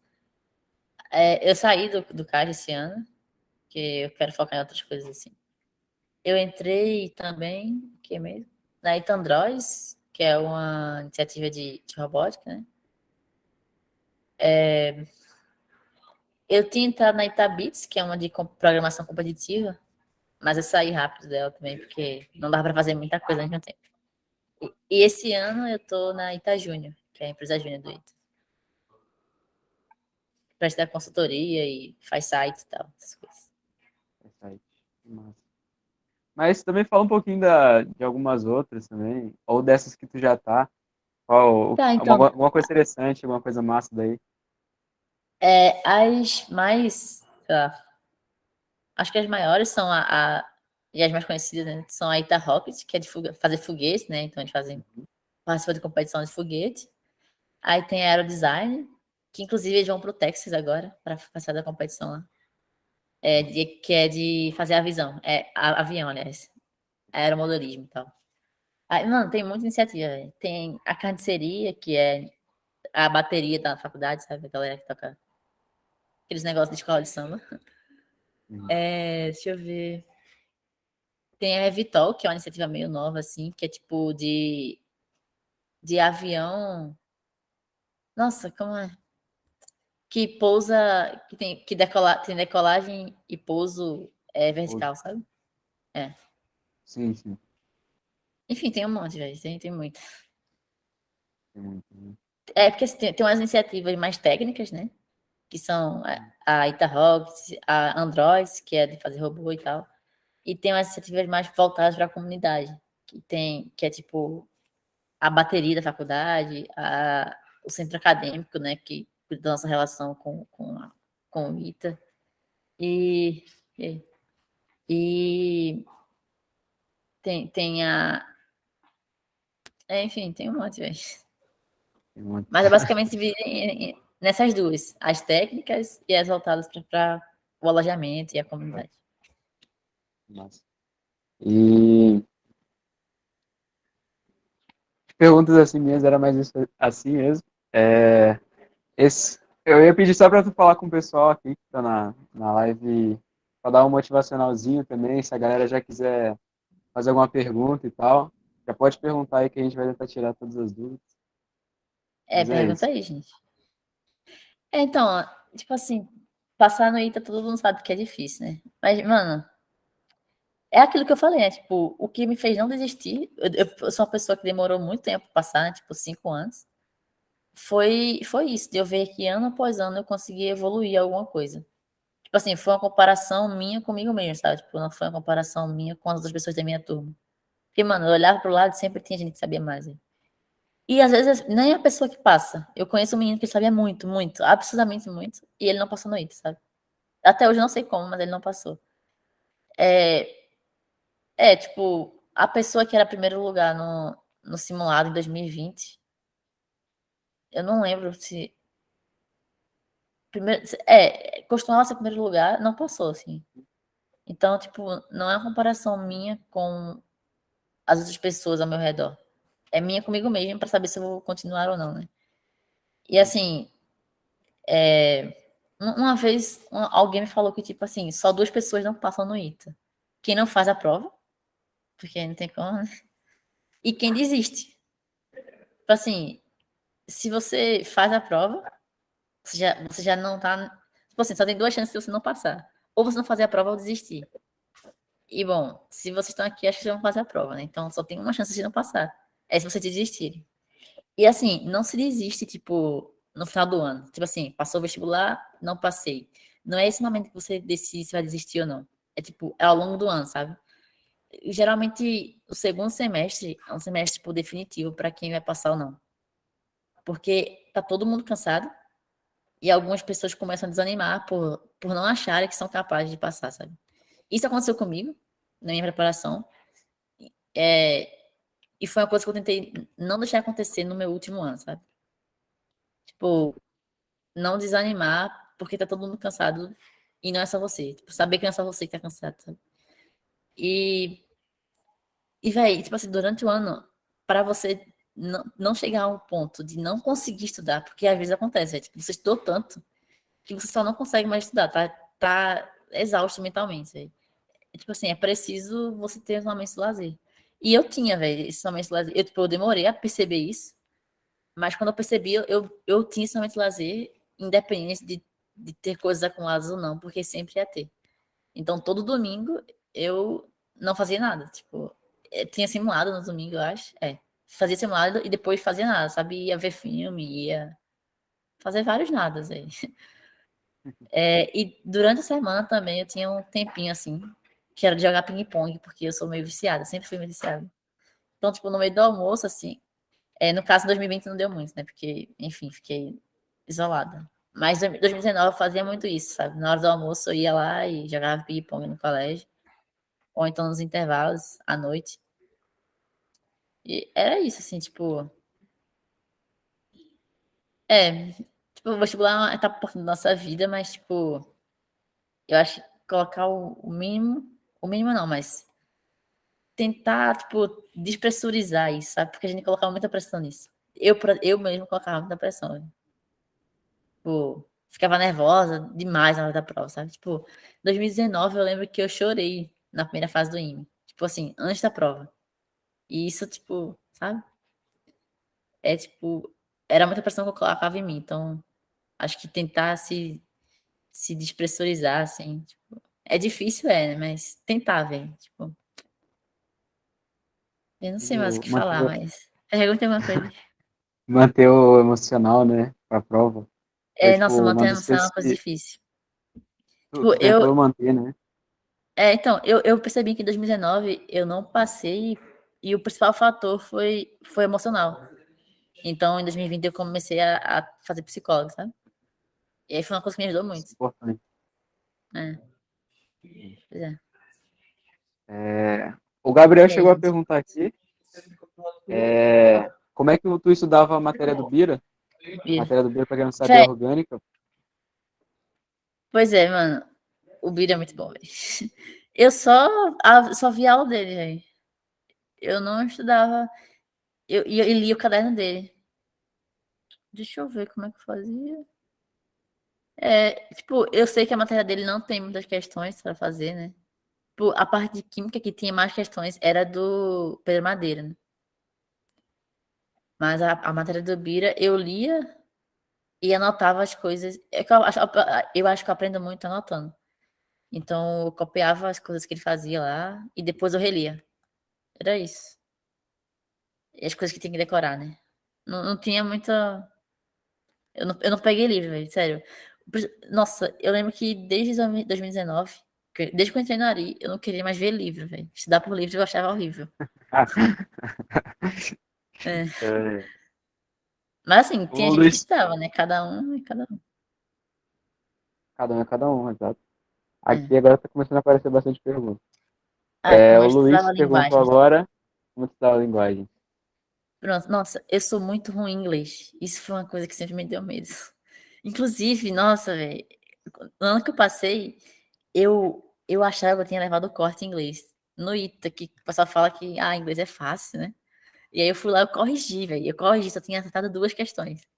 Eu saí do CAIS esse ano, que eu quero focar em outras coisas assim. Eu entrei também, que mesmo? Na Itandroid, que é uma iniciativa de robótica, né? Eu tinha entrado na Itabits, que é uma de programação competitiva, mas eu saí rápido dela também, porque não dava para fazer muita coisa ao mesmo tempo. E esse ano eu tô na Ita Júnior, que é a empresa júnior do Ita. Presta consultoria e faz site e tal, essas coisas. É site. Massa. Mas também fala um pouquinho de algumas outras também, ou dessas que tu já tá. Tá, então, Alguma coisa interessante, alguma coisa massa daí. as mais, sei lá, acho que as maiores são e as mais conhecidas, né, são a Ita Rocket, que é de fazer foguete, né, então eles participam de competição de foguete. Aí tem a Aerodesign, que inclusive eles vão pro Texas agora, para participar da competição lá. Que é de fazer a visão, avião, aliás, aeromodelismo e tal. Aí, mano, tem muita iniciativa, velho. Tem a carniceria, que é a bateria da faculdade, sabe? A galera que toca aqueles negócios de escola de samba. Uhum. Deixa eu ver. Tem a Evitol, que é uma iniciativa meio nova, assim, que é tipo de avião. Nossa, como é? Que pousa, tem decolagem e pouso Ouço. vertical, sabe? É. Sim, sim. Enfim, tem um monte, velho. Tem muito. Tem muito, né? Porque assim, tem umas iniciativas mais técnicas, né? Que são a Itarox, a Android, que é de fazer robô e tal. E tem umas iniciativas mais voltadas para a comunidade, que é tipo a bateria da faculdade, o centro acadêmico, né? Que cuida da nossa relação com o ITA. E, e, e tem enfim, tem um monte, velho. Tem muito. Mas é basicamente dividido nessas duas, as técnicas e as voltadas para o alojamento e a comunidade. Massa. E perguntas assim mesmo, era mais isso, assim mesmo. É, eu ia pedir só para tu falar com o pessoal aqui que tá na live, para dar um motivacionalzinho também, se a galera já quiser fazer alguma pergunta e tal, já pode perguntar aí que a gente vai tentar tirar todas as dúvidas. Mas é Pergunta isso. aí, gente. Então, tipo assim, passar no ITA todo mundo sabe que é difícil, né? Mas, mano, É aquilo que eu falei, né? Tipo, o que me fez não desistir, eu sou uma pessoa que demorou muito tempo pra passar, né? Tipo, 5 anos. Foi isso, de eu ver que ano após ano eu conseguia evoluir alguma coisa. Tipo assim, foi uma comparação minha comigo mesmo, sabe? Tipo, não foi uma comparação minha com as outras pessoas da minha turma. Porque, mano, eu olhava pro lado e sempre tinha gente que sabia mais. Né? E às vezes nem a pessoa que passa. Eu conheço um menino que sabia muito, muito, absurdamente muito, e ele não passou no IT, sabe? Até hoje eu não sei como, mas ele não passou. É, tipo, a pessoa que era primeiro lugar no simulado em 2020, eu não lembro se. Primeiro, costumava ser primeiro lugar, não passou, assim. Então, tipo, não é uma comparação minha com as outras pessoas ao meu redor. É minha comigo mesma para saber se eu vou continuar ou não, né? E assim, uma vez alguém me falou que, tipo assim, só 2 pessoas não passam no ITA. Quem não faz a prova, porque não tem como, né? E quem desiste. Tipo assim, se você faz a prova, você já não tá. Tipo assim, só tem 2 chances de você não passar. Ou você não fazer a prova ou desistir. E bom, se vocês estão aqui, acho que vocês vão fazer a prova, né? Então só tem uma chance de não passar. É se vocês desistirem. E assim, não se desiste, tipo, no final do ano. Tipo assim, passou o vestibular, não passei. Não é esse momento que você decide se vai desistir ou não. É tipo, é ao longo do ano, sabe? E, geralmente, o segundo semestre é um semestre, tipo, definitivo para quem vai passar ou não. Porque tá todo mundo cansado e algumas pessoas começam a desanimar por não acharem que são capazes de passar, sabe? Isso aconteceu comigo, na minha preparação. É, e foi uma coisa que eu tentei não deixar acontecer no meu último ano, sabe? Tipo, não desanimar, porque tá todo mundo cansado e não é só você. Tipo, saber que não é só você que tá cansado, sabe? E, véi, tipo assim, durante o ano, para você não chegar a um ponto de não conseguir estudar, porque às vezes acontece, véi, tipo, você estudou tanto que você só não consegue mais estudar, tá exausto mentalmente, véi. Tipo assim, é preciso você ter um momento de lazer. E eu tinha, velho, esse momento de lazer. Tipo, eu demorei a perceber isso, mas quando eu percebi, eu tinha esse momento de lazer, independente de ter coisas acumuladas ou não, porque sempre ia ter. Então, todo domingo, eu não fazia nada. Tipo, tinha simulado no domingo, eu acho. Fazia simulado e depois fazia nada, sabe? Ia ver filme, ia fazer vários nadas aí. E durante a semana também eu tinha um tempinho assim, que era de jogar ping-pong, porque eu sou meio viciada, sempre fui meio viciada. Então, tipo, no meio do almoço, assim, no caso, em 2020 não deu muito, né? Porque, enfim, fiquei isolada. Mas em 2019 eu fazia muito isso, sabe? Na hora do almoço eu ia lá e jogava ping-pong no colégio, ou então nos intervalos, à noite. E era isso, assim, tipo. É, tipo, o vestibular é uma etapa importante da nossa vida, mas, tipo, eu acho que colocar o mínimo. O mínimo não, mas tentar, tipo, despressurizar isso, sabe? Porque a gente colocava muita pressão nisso. Eu mesmo colocava muita pressão. Né? Tipo, ficava nervosa demais na hora da prova, sabe? Tipo, 2019 eu lembro que eu chorei na primeira fase do IME. Tipo assim, antes da prova. E isso, tipo, sabe? Tipo, era muita pressão que eu colocava em mim. Então, acho que tentar se despressurizar, assim, tipo, é difícil, né? Mas tentar, velho. Tipo, eu não sei mais o que falar, mas. Pergunta alguma coisa. Manter o emocional, né, pra prova. Foi, Nossa, tipo, uma manter a das emoção é coisas uma coisa que difícil. Tipo, tu tentou manter, né? então, eu percebi que em 2019 eu não passei e o principal fator foi emocional. Então, em 2020 eu comecei a fazer psicólogo, sabe? E aí foi uma coisa que me ajudou Isso muito. é importante. É, pois é. O Gabriel E aí, chegou a gente? perguntar aqui, como é que tu estudava a matéria do Bira? Vira. Matéria do Bira, pra quem não sabe, é Véi, orgânica. pois é, mano. O Bira é muito bom, velho. Eu só vi a aula dele, velho. Eu não estudava. Eu li o caderno dele. Deixa eu ver como é que eu fazia. Tipo, eu sei que a matéria dele não tem muitas questões para fazer, né? Tipo, a parte de química que tinha mais questões era do Pedro Madeira, né? Mas a matéria do Bira eu lia e anotava as coisas. Eu acho que eu aprendo muito anotando. Então, eu copiava as coisas que ele fazia lá e depois eu relia. Era isso. E as coisas que tem que decorar, né? Não tinha muita. Eu não peguei livro, velho, sério. Nossa, eu lembro que desde 2019, desde que eu entrei na Ari, eu não queria mais ver livro, velho. Estudar por livro eu achava horrível. É. É, Mas assim, tinha o gente que Luiz, estudava, né? Cada um e cada um. cada um é cada um, exato. É. Aqui agora tá começando a aparecer bastante perguntas. Ah, como O eu estudava Luiz perguntou linguagens. agora como estudar a linguagem. Pronto, nossa, eu sou muito ruim em inglês. Isso foi uma coisa que sempre me deu medo. Inclusive, nossa, velho, no ano que eu passei, eu achava que eu tinha levado o corte em inglês. No ITA, que o pessoal fala que inglês é fácil, né? E aí eu fui lá, eu corrigi, velho. Eu corrigi, só tinha acertado 2 questões.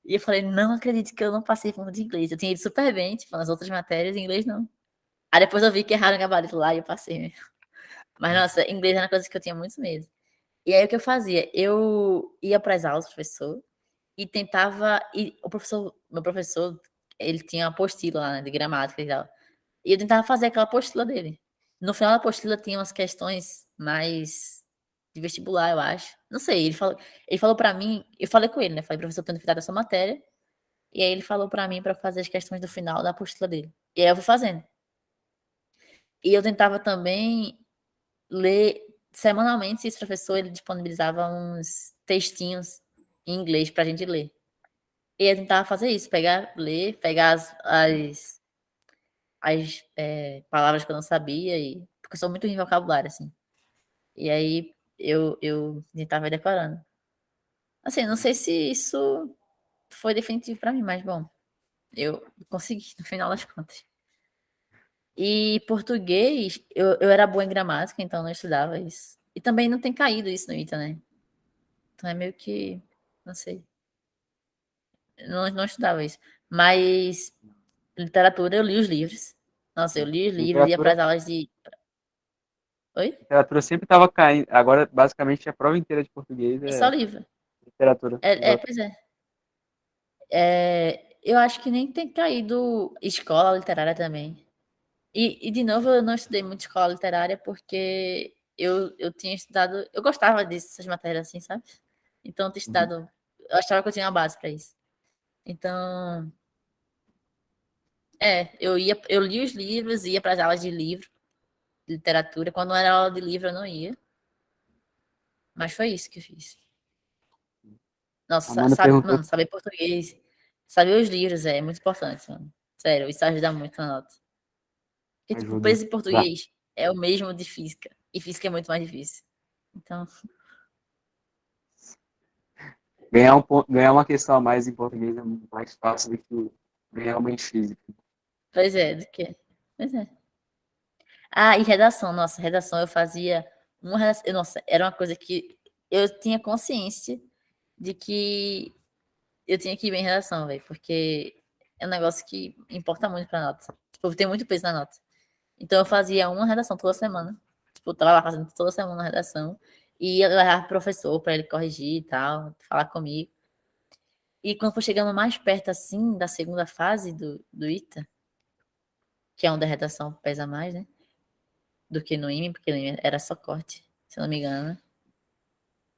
E eu falei, não acredito que eu não passei por de inglês. Eu tinha ido super bem, tipo, nas outras matérias, em inglês não. Aí depois eu vi que erraram o gabarito lá e eu passei mesmo. Mas, nossa, inglês era uma coisa que eu tinha muito medo. E aí o que eu fazia? Eu ia para as aulas do professor e tentava. E o professor, meu professor, ele tinha uma apostila lá, né, de gramática e tal. E eu tentava fazer aquela apostila dele. No final da apostila tinha umas questões mais de vestibular, eu acho. Não sei, ele falou para mim, eu falei com ele, né? Falei, professor, eu tô indo da sua matéria. E aí ele falou para mim para fazer as questões do final da apostila dele. E aí eu fui fazendo. E eu tentava também ler semanalmente, esse professor ele disponibilizava uns textinhos em inglês pra gente ler. E eu tentava fazer isso, ler, pegar as palavras que eu não sabia, porque eu sou muito ruim em vocabulário, assim. E aí eu tentava ir decorando. Assim, não sei se isso foi definitivo pra mim, mas bom, eu consegui no final das contas. E português, eu era boa em gramática, então não estudava isso. E também não tem caído isso no ITA, né? Então é meio que, não sei, não estudava isso. Mas literatura, eu li os livros. Nossa, eu li os livros, ia para Literatura, as aulas de. Oi? literatura sempre estava caindo. Agora, basicamente, a prova inteira de português É só é livro. literatura. Exato. Pois é. Eu acho que nem tem caído escola literária também. De novo, eu não estudei muito escola literária porque eu tinha estudado. Eu gostava dessas matérias assim, sabe? Então, eu tinha Uhum. estudado. Eu achava que eu tinha uma base para isso. Então, eu li os livros, ia para as aulas de livro, de literatura. Quando não era aula de livro, eu não ia. Mas foi isso que eu fiz. Nossa, Amanda perguntou, mano, saber português, saber os livros é muito importante, mano. Sério, isso ajuda muito na nota. Porque, tipo, ajuda. peso em português é o mesmo de física. E física é muito mais difícil. Então, Ganhar uma questão a mais em português é muito mais fácil do que ganhar uma em física. pois é, do que? Pois é. E redação, nossa, redação eu fazia uma redação, nossa, era uma coisa que eu tinha consciência de que eu tinha que ir bem em redação, velho, porque é um negócio que importa muito pra nota. Tipo, tem muito peso na nota. Então eu fazia uma redação toda semana. Tipo, eu tava lá fazendo toda semana uma redação. E ia levar pro professor para ele corrigir e tal, falar comigo. E quando foi chegando mais perto, assim, da segunda fase do ITA, que é onde a redação pesa mais, né? Do que no IME, porque no IME era só corte, se eu não me engano, né?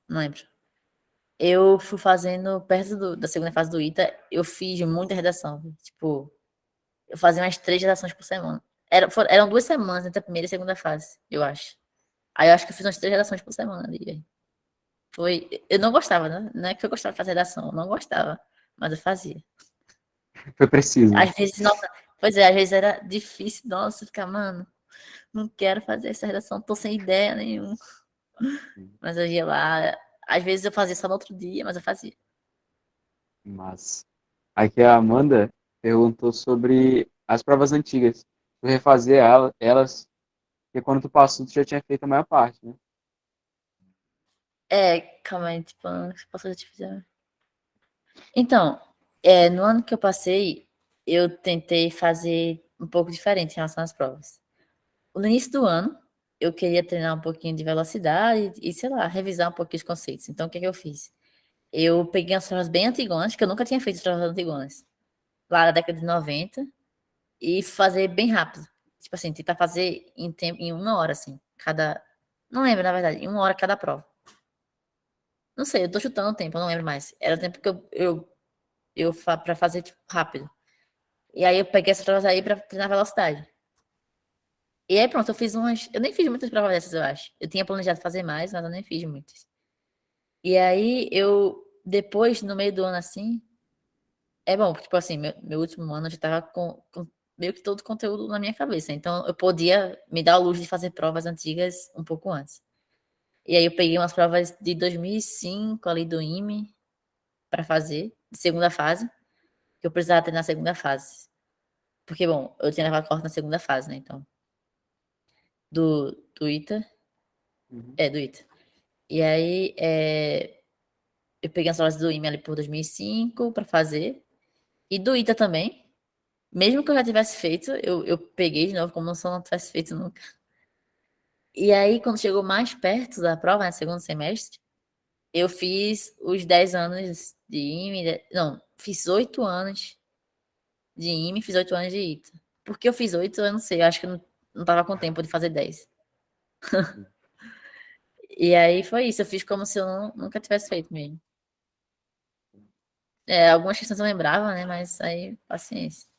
Não lembro. Eu fui fazendo, perto da segunda fase do ITA, eu fiz muita redação. Tipo, eu fazia umas 3 redações por semana. Eram 2 semanas entre a primeira e a segunda fase, eu acho. Aí eu acho que eu fiz umas 3 redações por semana ali, velho. Eu não gostava, né? Não é que eu gostava de fazer redação, eu não gostava, mas eu fazia. Foi preciso. Às vezes, nossa, pois é, às vezes era difícil, nossa, ficar, mano, não quero fazer essa redação, tô sem ideia nenhuma. Mas eu ia lá, às vezes eu fazia só no outro dia, mas eu fazia. Mas aqui a Amanda perguntou sobre as provas antigas. Tu refazer elas, porque quando tu passou, tu já tinha feito a maior parte, né? Calma aí, tipo, posso te fazer. Então, no ano que eu passei, eu tentei fazer um pouco diferente em relação às provas. No início do ano, eu queria treinar um pouquinho de velocidade e, sei lá, revisar um pouquinho os conceitos. Então, o que é que eu fiz? Eu peguei umas provas bem antigonas, que eu nunca tinha feito provas antigonas, lá da década de 90, e fazer bem rápido. tipo assim, tentar fazer em 1 hora, assim, cada. Não lembro, na verdade, em 1 hora cada prova. Não sei, eu tô chutando o tempo, eu não lembro mais. Era o tempo que pra fazer, tipo, rápido. E aí eu peguei essas provas aí pra treinar velocidade. E aí pronto, eu fiz umas. Eu nem fiz muitas provas dessas, eu acho. Eu tinha planejado fazer mais, mas eu nem fiz muitas. E aí depois, no meio do ano assim, é bom, porque, tipo assim, meu último ano eu já tava com meio que todo o conteúdo na minha cabeça. Então eu podia me dar o luxo de fazer provas antigas um pouco antes. E aí eu peguei umas provas de 2005 ali do IME para fazer, de segunda fase, que eu precisava ter na segunda fase. Porque, bom, eu tinha levado corte na segunda fase, né? Então, do ITA. Uhum. Do ITA. E aí, eu peguei as provas do IME ali por 2005 para fazer. E do ITA também. Mesmo que eu já tivesse feito, eu peguei de novo, como se eu não tivesse feito nunca. E aí, quando chegou mais perto da prova, né, segundo semestre, eu fiz os 10 anos de IME. Não, fiz 8 anos de IME, fiz 8 anos de ITA. Por que eu fiz 8, eu não sei. Eu acho que eu não tava com tempo de fazer 10. E aí foi isso. Eu fiz como se eu nunca tivesse feito mesmo. Algumas questões eu lembrava, né? Mas aí, paciência.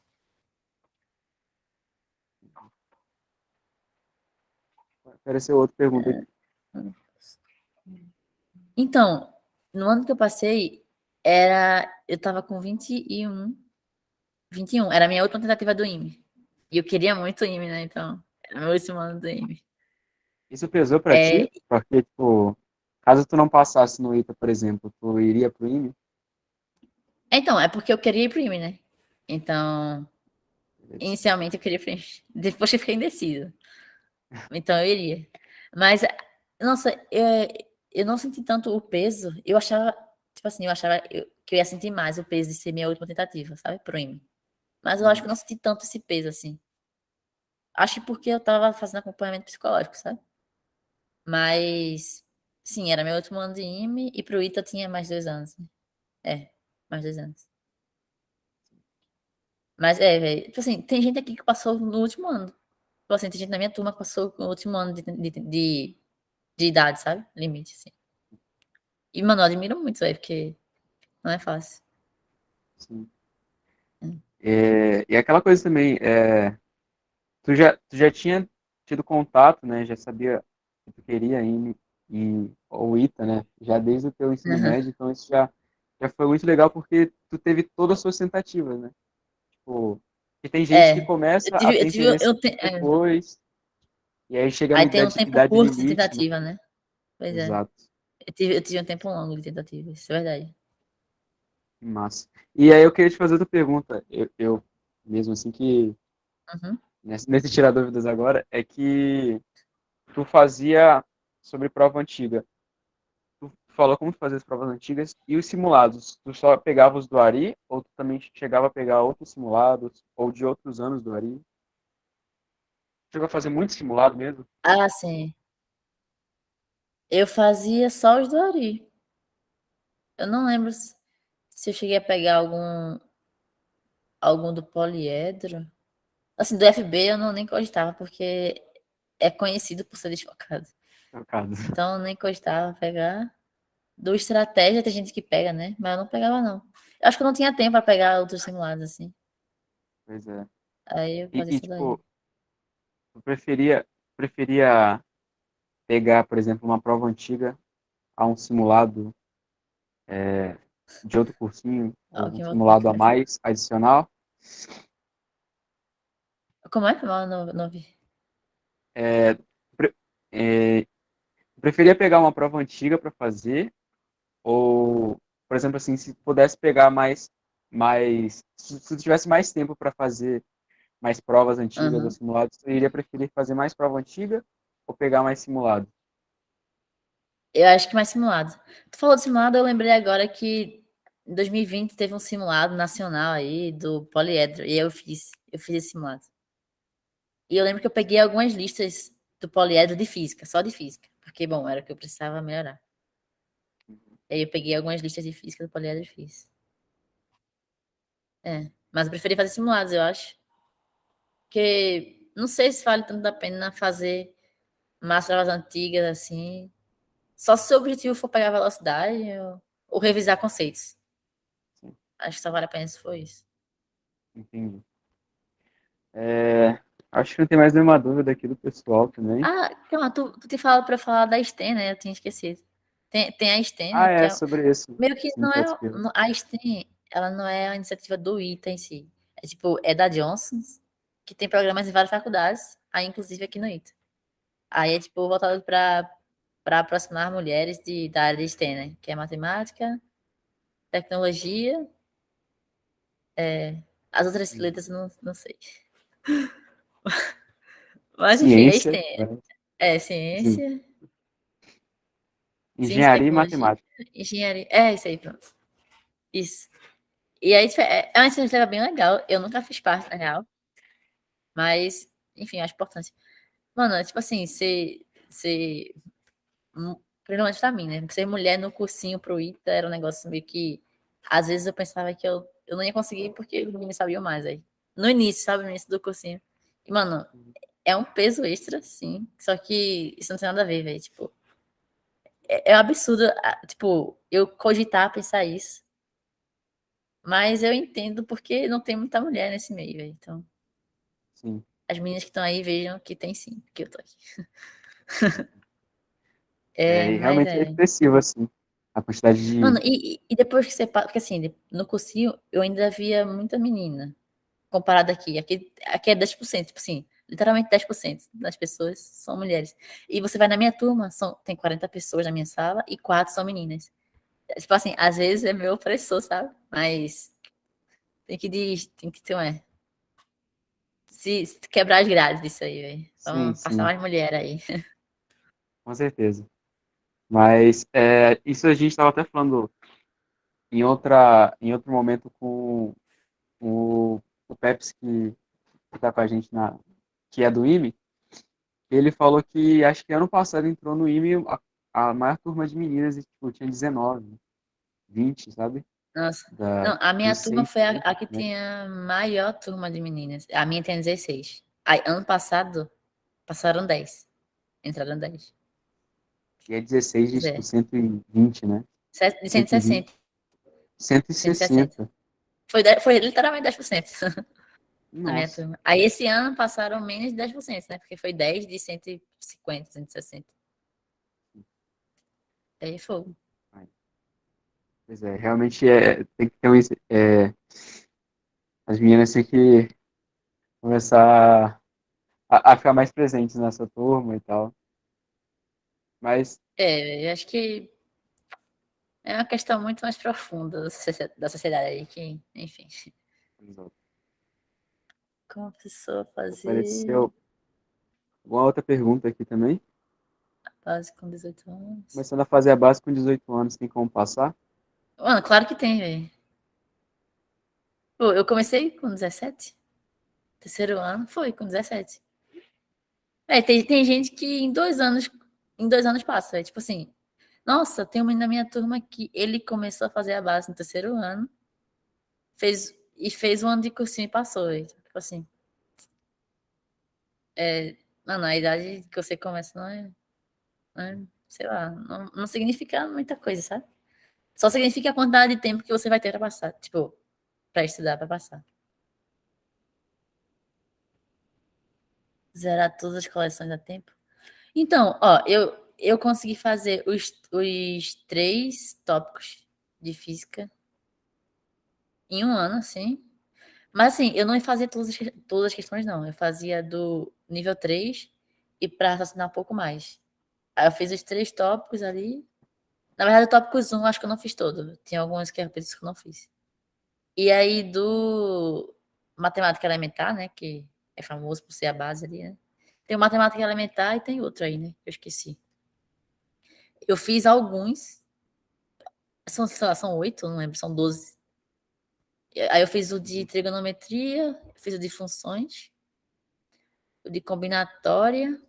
Apareceu outra pergunta aqui. Então, no ano que eu passei, eu tava com 21. 21. Era a minha última tentativa do IME. E eu queria muito o IME, né? Então, era meu último ano do IME. Isso pesou pra É, ti? Porque, tipo, caso tu não passasse no ITA, por exemplo, tu iria pro IME? então, é porque eu queria ir pro IME, né? Então, inicialmente eu queria ir pro IME. Depois eu fiquei indecisa. Então eu iria. Mas, nossa, eu não senti tanto o peso. Eu achava, tipo assim, que eu ia sentir mais o peso de ser minha última tentativa, sabe? Pro IME. Mas eu acho que Uhum. eu não senti tanto esse peso, assim. Acho que porque eu tava fazendo acompanhamento psicológico, sabe? Mas, sim, era meu último ano de IME e pro ITA eu tinha mais 2 anos, né? Mais 2 anos. Mas velho, tipo assim, tem gente aqui que passou no último ano. Tipo assim, tem gente na minha turma que passou no último ano de idade, sabe? Limite, assim. E, mano, eu admiro muito, velho, porque não é fácil. Sim. Hum. E aquela coisa também, tu já tinha tido contato, né? Já sabia que tu queria IME ou ITA, né? Já desde o teu ensino Aham. médio, então isso já foi muito legal porque tu teve todas as suas tentativas, né? Tipo, e tem gente que É. começa a ter interesse depois, e aí chega na Aí tem um tempo idade curto de limite, né? tentativa, né? Pois é. Exato. Eu tive um tempo longo de tentativa, isso é verdade. Que massa. E aí eu queria te fazer outra pergunta. Eu mesmo assim que Uhum. nesse tirar dúvidas agora, é que tu fazia sobre prova antiga. Tu falou como tu fazia as provas antigas e os simulados. Tu só pegava os do Ari ou tu também chegava a pegar outros simulados ou de outros anos do Ari? Chegou a fazer muito simulado mesmo? Ah, sim. Eu fazia só os do Ari. Eu não lembro se eu cheguei a pegar algum do poliedro. Assim, do FB eu não nem gostava, porque é conhecido por ser desfocado. No caso. Então eu nem gostava pegar. Do estratégia tem gente que pega, né? Mas eu não pegava, não. Eu acho que eu não tinha tempo para pegar outros simulados, assim. Pois é. Aí eu fazia isso daí. Tipo, tu preferia pegar, por exemplo, uma prova antiga a um simulado de outro cursinho, Ó, ou um que eu simulado a prefiro. mais adicional? Como é? Mal não vi. É, pre- é, preferia pegar uma prova antiga para fazer, ou, por exemplo, assim, se pudesse pegar se tivesse mais tempo para fazer mais provas antigas ou Aham. simulados, você iria preferir fazer mais prova antiga ou pegar mais simulado? Eu acho que mais simulado. Tu falou de simulado, eu lembrei agora que em 2020 teve um simulado nacional aí do poliedro. E eu fiz esse simulado. E eu lembro que eu peguei algumas listas do poliedro de física, só de física. Porque, bom, era o que eu precisava melhorar. E aí eu peguei algumas listas de física do poliedro e fiz. Mas eu preferi fazer simulados, eu acho. Porque não sei se vale tanto a pena fazer mais provas antigas, assim. Só se o objetivo for pegar velocidade ou revisar conceitos. Sim, Acho que só vale a pena se for isso. entendi. É, acho que não tem mais nenhuma dúvida aqui do pessoal também. Ah, calma, tu te falou para falar da STEM, né? Eu tinha esquecido. Tem a STEM, Ah, né? Que é é sobre isso. meio que Sim, não é. participei. A STEM, ela não é a iniciativa do ITA em si. É tipo, é da Johnson, que tem programas em várias faculdades, aí inclusive aqui no ITA. Aí é tipo voltado para aproximar mulheres da área de STEM, né? Que é matemática, tecnologia, as outras Hum. letras não sei. Mas enfim, é Ciência, STEM. né? É Sim. ciência, ciência e Engenharia e tecnologia, matemática. engenharia. É isso aí, pronto. Isso. E aí tipo, é uma iniciativa bem legal. Eu nunca fiz parte, na real. Mas, enfim, acho importante. Mano, é tipo assim, ser principalmente pra mim, né? Ser mulher no cursinho pro ITA era um negócio meio que. Às vezes eu pensava que eu não ia conseguir porque os meninos sabiam mais aí. No início, sabe? No início do cursinho. E, mano, é um peso extra, sim. Só que isso não tem nada a ver, velho. Tipo, é um absurdo, tipo, eu cogitar pensar isso. Mas eu entendo porque não tem muita mulher nesse meio, velho. Então, Sim. as meninas que estão aí vejam que tem sim, que eu tô aqui. É, É, e mas realmente é é. expressivo, assim, a quantidade de. Mano, e depois que você passa. Porque assim, no cursinho eu ainda via muita menina. Comparado aqui. Aqui é 10%, tipo assim, literalmente 10% das pessoas são mulheres. E você vai na minha turma, tem 40 pessoas na minha sala e 4 são meninas. Tipo assim, às vezes é meu opressor, sabe? Mas tem que ter, se quebrar as grades disso aí, velho. Sim, Vamos passar sim, mais mulher aí. com certeza. Mas isso a gente estava até falando em outro momento com o Peps, que está com a gente, que é do IME. Ele falou que acho que ano passado entrou no IME a maior turma de meninas, e tipo, tinha 19, 20, sabe? Nossa. Da, Não, a minha dos turma seis foi a cursos, que né? tinha maior turma de meninas. A minha tem 16. Aí, ano passado, passaram 10. Entraram 10. E é 16 de Pois tipo é. 120, né? De 120, 160. 160. 160. Foi literalmente 10% na minha Nossa. turma. Aí esse ano passaram menos de 10%, né? Porque foi 10 de 150, 160. Aí foi. Pois é, realmente tem que ter as meninas têm que começar a ficar mais presentes nessa turma e tal. Mas, É, eu acho que é uma questão muito mais profunda da sociedade aí, que, enfim. Como a pessoa fazer apareceu uma outra pergunta aqui também. base com 18 anos? Começando a fazer a base com 18 anos, tem como passar? Mano, claro que tem, velho. Pô, eu comecei com 17. Terceiro ano foi com 17. É, tem gente que em dois anos passa, velho. Tipo assim, nossa, tem um menino na minha turma que ele começou a fazer a base no terceiro ano, fez um ano de cursinho e passou, velho. Tipo assim, mano, a idade que você começa sei lá, não significa muita coisa, sabe? Só significa a quantidade de tempo que você vai ter pra passar, tipo, pra estudar, pra passar. Zerar todas as coleções a tempo. Então, ó, eu consegui fazer os 3 tópicos de física em um ano, assim. Mas assim, eu não fazia todas as questões, não. Eu fazia do nível 3 e para raciocinar um pouco mais. Aí eu fiz os 3 tópicos ali. Na verdade, o tópicos 1 acho que eu não fiz todo. Tinha alguns que eu penso que eu não fiz. E aí do matemática elementar, né? Que é famoso por ser a base ali, né? Tem o matemática elementar e tem outro aí, né? Eu esqueci. Eu fiz alguns. Sei lá, são 8, não lembro, são 12. Aí eu fiz o de trigonometria, fiz o de funções, o de combinatória,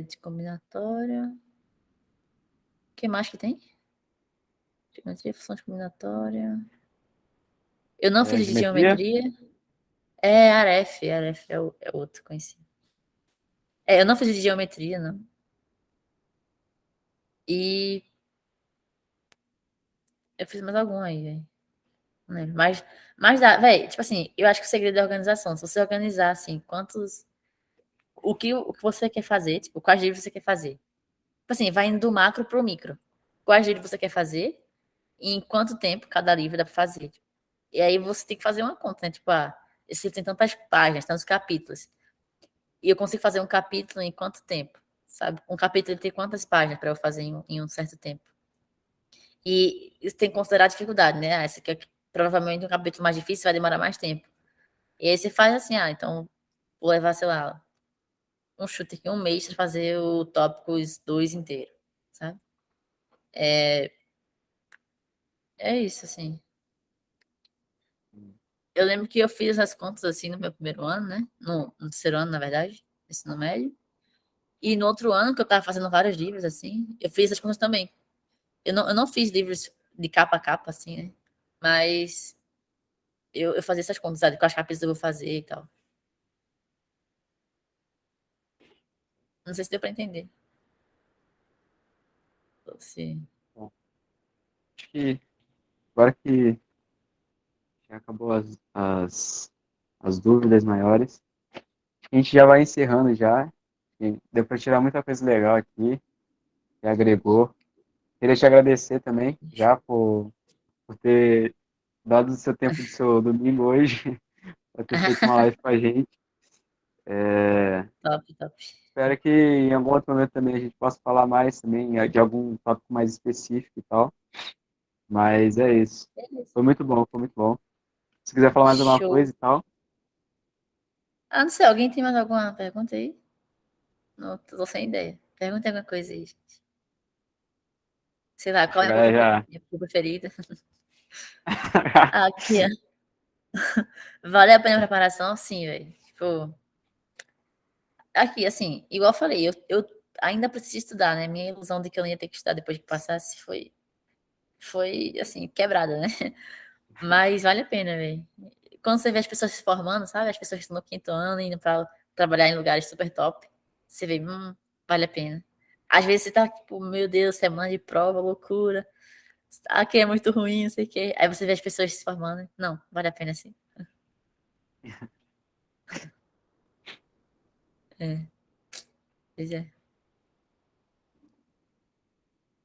de combinatória. O que mais que tem? Geometria, funções combinatória. Eu não fiz o de Geometria? geometria. Aref é o outro conhecido. Eu não fiz de geometria, não. E eu fiz mais algum aí, velho. Não lembro. Mas dá, velho, tipo assim, eu acho que o segredo é organização. Se você organizar, assim, o que você quer fazer, tipo, quais livros você quer fazer. Tipo assim, vai indo do macro pro micro. Quais livros você quer fazer e em quanto tempo cada livro dá pra fazer. E aí você tem que fazer uma conta, né? Tipo, esse livro tem tantas páginas, tantos capítulos. E eu consigo fazer um capítulo em quanto tempo, sabe? Um capítulo tem quantas páginas para eu fazer em um certo tempo. E isso tem que considerar a dificuldade, né? Essa aqui é provavelmente um capítulo mais difícil, vai demorar mais tempo. E aí você faz assim, então vou levar, sei lá, um chute aqui, um mês para fazer o tópicos 2 inteiro, sabe? É isso, assim. Eu lembro que eu fiz as contas assim no meu primeiro ano, né? No terceiro ano, na verdade, ensino médio. E no outro ano, que eu tava fazendo vários livros, assim, eu fiz as contas também. Eu não fiz livros de capa a capa, assim, né? Mas eu fazia essas contas, sabe? Quais capítulos eu vou fazer e tal. Não sei se deu pra entender. Sim. Bom, acho que agora que já acabou as dúvidas maiores, a gente já vai encerrando já. E deu para tirar muita coisa legal aqui, que agregou. Queria te agradecer também, já por ter dado o seu tempo do seu domingo hoje, para ter feito uma live com a gente. É, Top, top. espero que em algum outro momento também a gente possa falar mais também de algum tópico mais específico e tal. Mas é isso. Beleza. Foi muito bom, foi muito bom. Se quiser falar mais alguma Show. coisa e tal, Não sei, alguém tem mais alguma pergunta aí? Não, tô sem ideia. Pergunta alguma coisa aí. Sei lá, acho qual que é a a galera já. minha cor preferida? Aqui, ó. Vale a pena a preparação? Sim, velho. Tipo, aqui, assim, igual eu falei, eu ainda preciso estudar, né? Minha ilusão de que eu não ia ter que estudar depois que passasse foi assim, quebrada, né? Mas vale a pena, velho. Quando você vê as pessoas se formando, sabe? As pessoas que estão no quinto ano indo pra trabalhar em lugares super top, você vê, vale a pena. Às vezes você tá, tipo, meu Deus, semana de prova, loucura. Aqui é muito ruim, não sei o quê. Aí você vê as pessoas se formando. Não, vale a pena sim. É, pois é.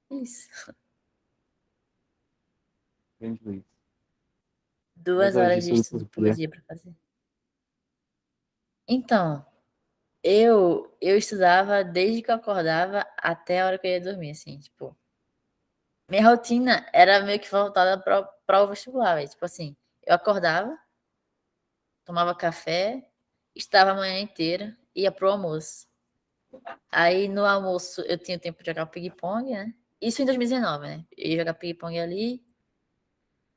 Isso. Grande Luiz. Mais 2 horas de estudo estudo por por dia. dia pra fazer. Então, eu estudava desde que eu acordava até a hora que eu ia dormir, assim, tipo. Minha rotina era meio que voltada para o vestibular, véi. Tipo assim, eu acordava, tomava café, estava a manhã inteira, ia pro almoço. Aí no almoço eu tinha tempo de jogar ping-pong, né? Isso em 2019, né? Eu ia jogar ping-pong ali,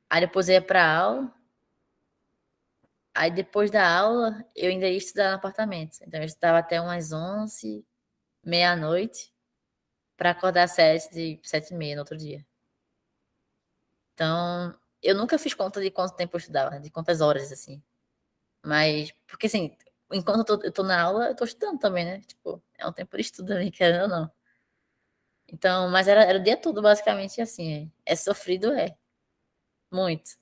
aí depois eu ia pra aula, aí depois da aula eu ainda ia estudar no apartamento. Então eu estudava até umas 11, meia-noite, para acordar às 7h30 no outro dia. Então, eu nunca fiz conta de quanto tempo eu estudava, né? De quantas horas, assim. Mas, porque assim, enquanto eu tô na aula, eu tô estudando também, né? Tipo, é um tempo de estudo ali, querendo ou não. Então, mas era o dia todo, basicamente, assim. É sofrido, é. Muito.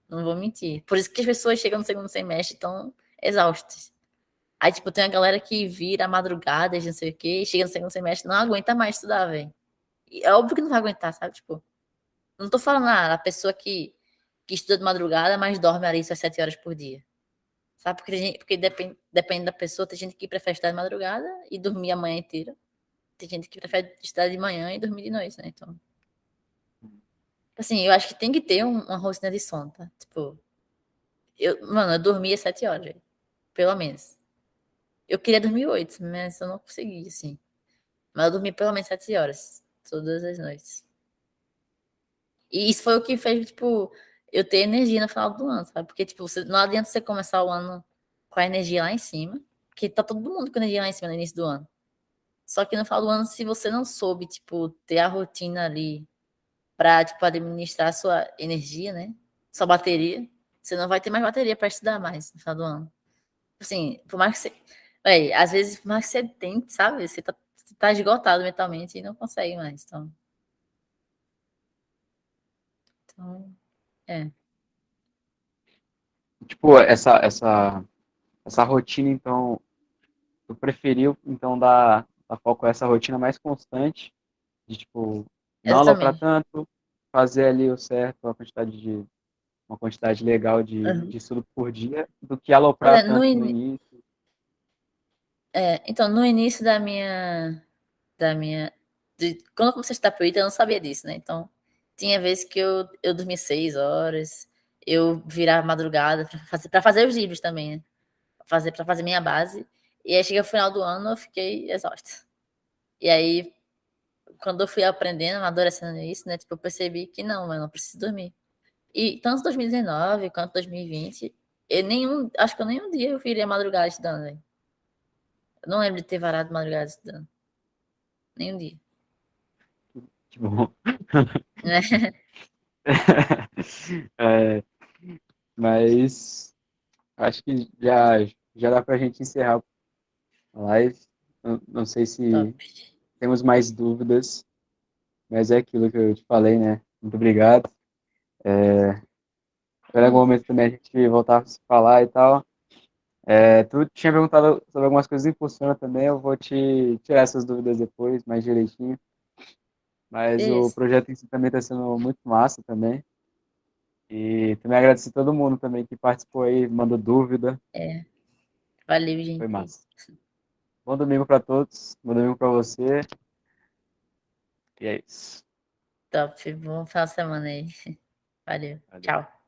Não vou mentir. Por isso que as pessoas chegam no segundo semestre tão exaustas. Aí, tipo, tem a galera que vira madrugadas, não sei o quê, e chega no segundo semestre, não aguenta mais estudar, velho. É óbvio que não vai aguentar, sabe? Tipo, não tô falando, a pessoa que estuda de madrugada, mas dorme ali suas 7 horas por dia. Sabe? Porque depende da pessoa. Tem gente que prefere estudar de madrugada e dormir a manhã inteira. Tem gente que prefere estudar de manhã e dormir de noite, né? Então, assim, eu acho que tem que ter uma rotina de sono, tá? Tipo, mano, eu dormia 7 horas, velho, pelo menos. Eu queria dormir 8, mas eu não consegui, assim. Mas eu dormi pelo menos 7 horas, todas as noites. E isso foi o que fez, tipo, eu ter energia no final do ano, sabe? Porque, tipo, não adianta você começar o ano com a energia lá em cima, porque tá todo mundo com energia lá em cima no início do ano. Só que no final do ano, se você não soube, tipo, ter a rotina ali pra, tipo, administrar a sua energia, né? Sua bateria. Você não vai ter mais bateria para estudar mais no final do ano. Assim, por mais que você. Véi, às vezes, por mais que você tente, sabe? Você tá esgotado mentalmente e não consegue mais. Então é. Tipo, essa rotina, então, tu preferiu, então, dar foco a essa rotina mais constante, de, tipo, não aloprar Exatamente. tanto, fazer ali o certo, uma quantidade legal Uhum. de estudo por dia, do que aloprar Olha, tanto no início. então, no início da minha. Quando eu comecei a estudar pro ITA, eu não sabia disso, né? Então, tinha vezes que eu dormia 6 horas, eu virava madrugada para fazer os livros também, né? Para fazer minha base. E aí, chega o final do ano, eu fiquei exausta. E aí, quando eu fui aprendendo, amadurecendo isso, né? Tipo, eu percebi que não, eu não preciso dormir. E tanto 2019 quanto 2020, acho que nenhum dia eu virei madrugada estudando, velho. Eu não lembro de ter varado madrugada estudando. Nenhum dia. Que bom. Né? É, mas acho que já dá pra gente encerrar a live. Não sei Top. se temos mais dúvidas, mas é aquilo que eu te falei, né? Muito obrigado. Espero em algum momento também a gente voltar a se falar e tal. Tu tinha perguntado sobre algumas coisas em Funciona também, eu vou te tirar essas dúvidas depois, mais direitinho. Mas o Beleza. projeto em si também está sendo muito massa também. E também agradecer a todo mundo também que participou aí, mandou dúvida. É. Valeu, Foi gente. massa. Bom domingo para todos, bom domingo para você. E é isso. Top. Bom final de semana aí. Valeu. Valeu. Tchau.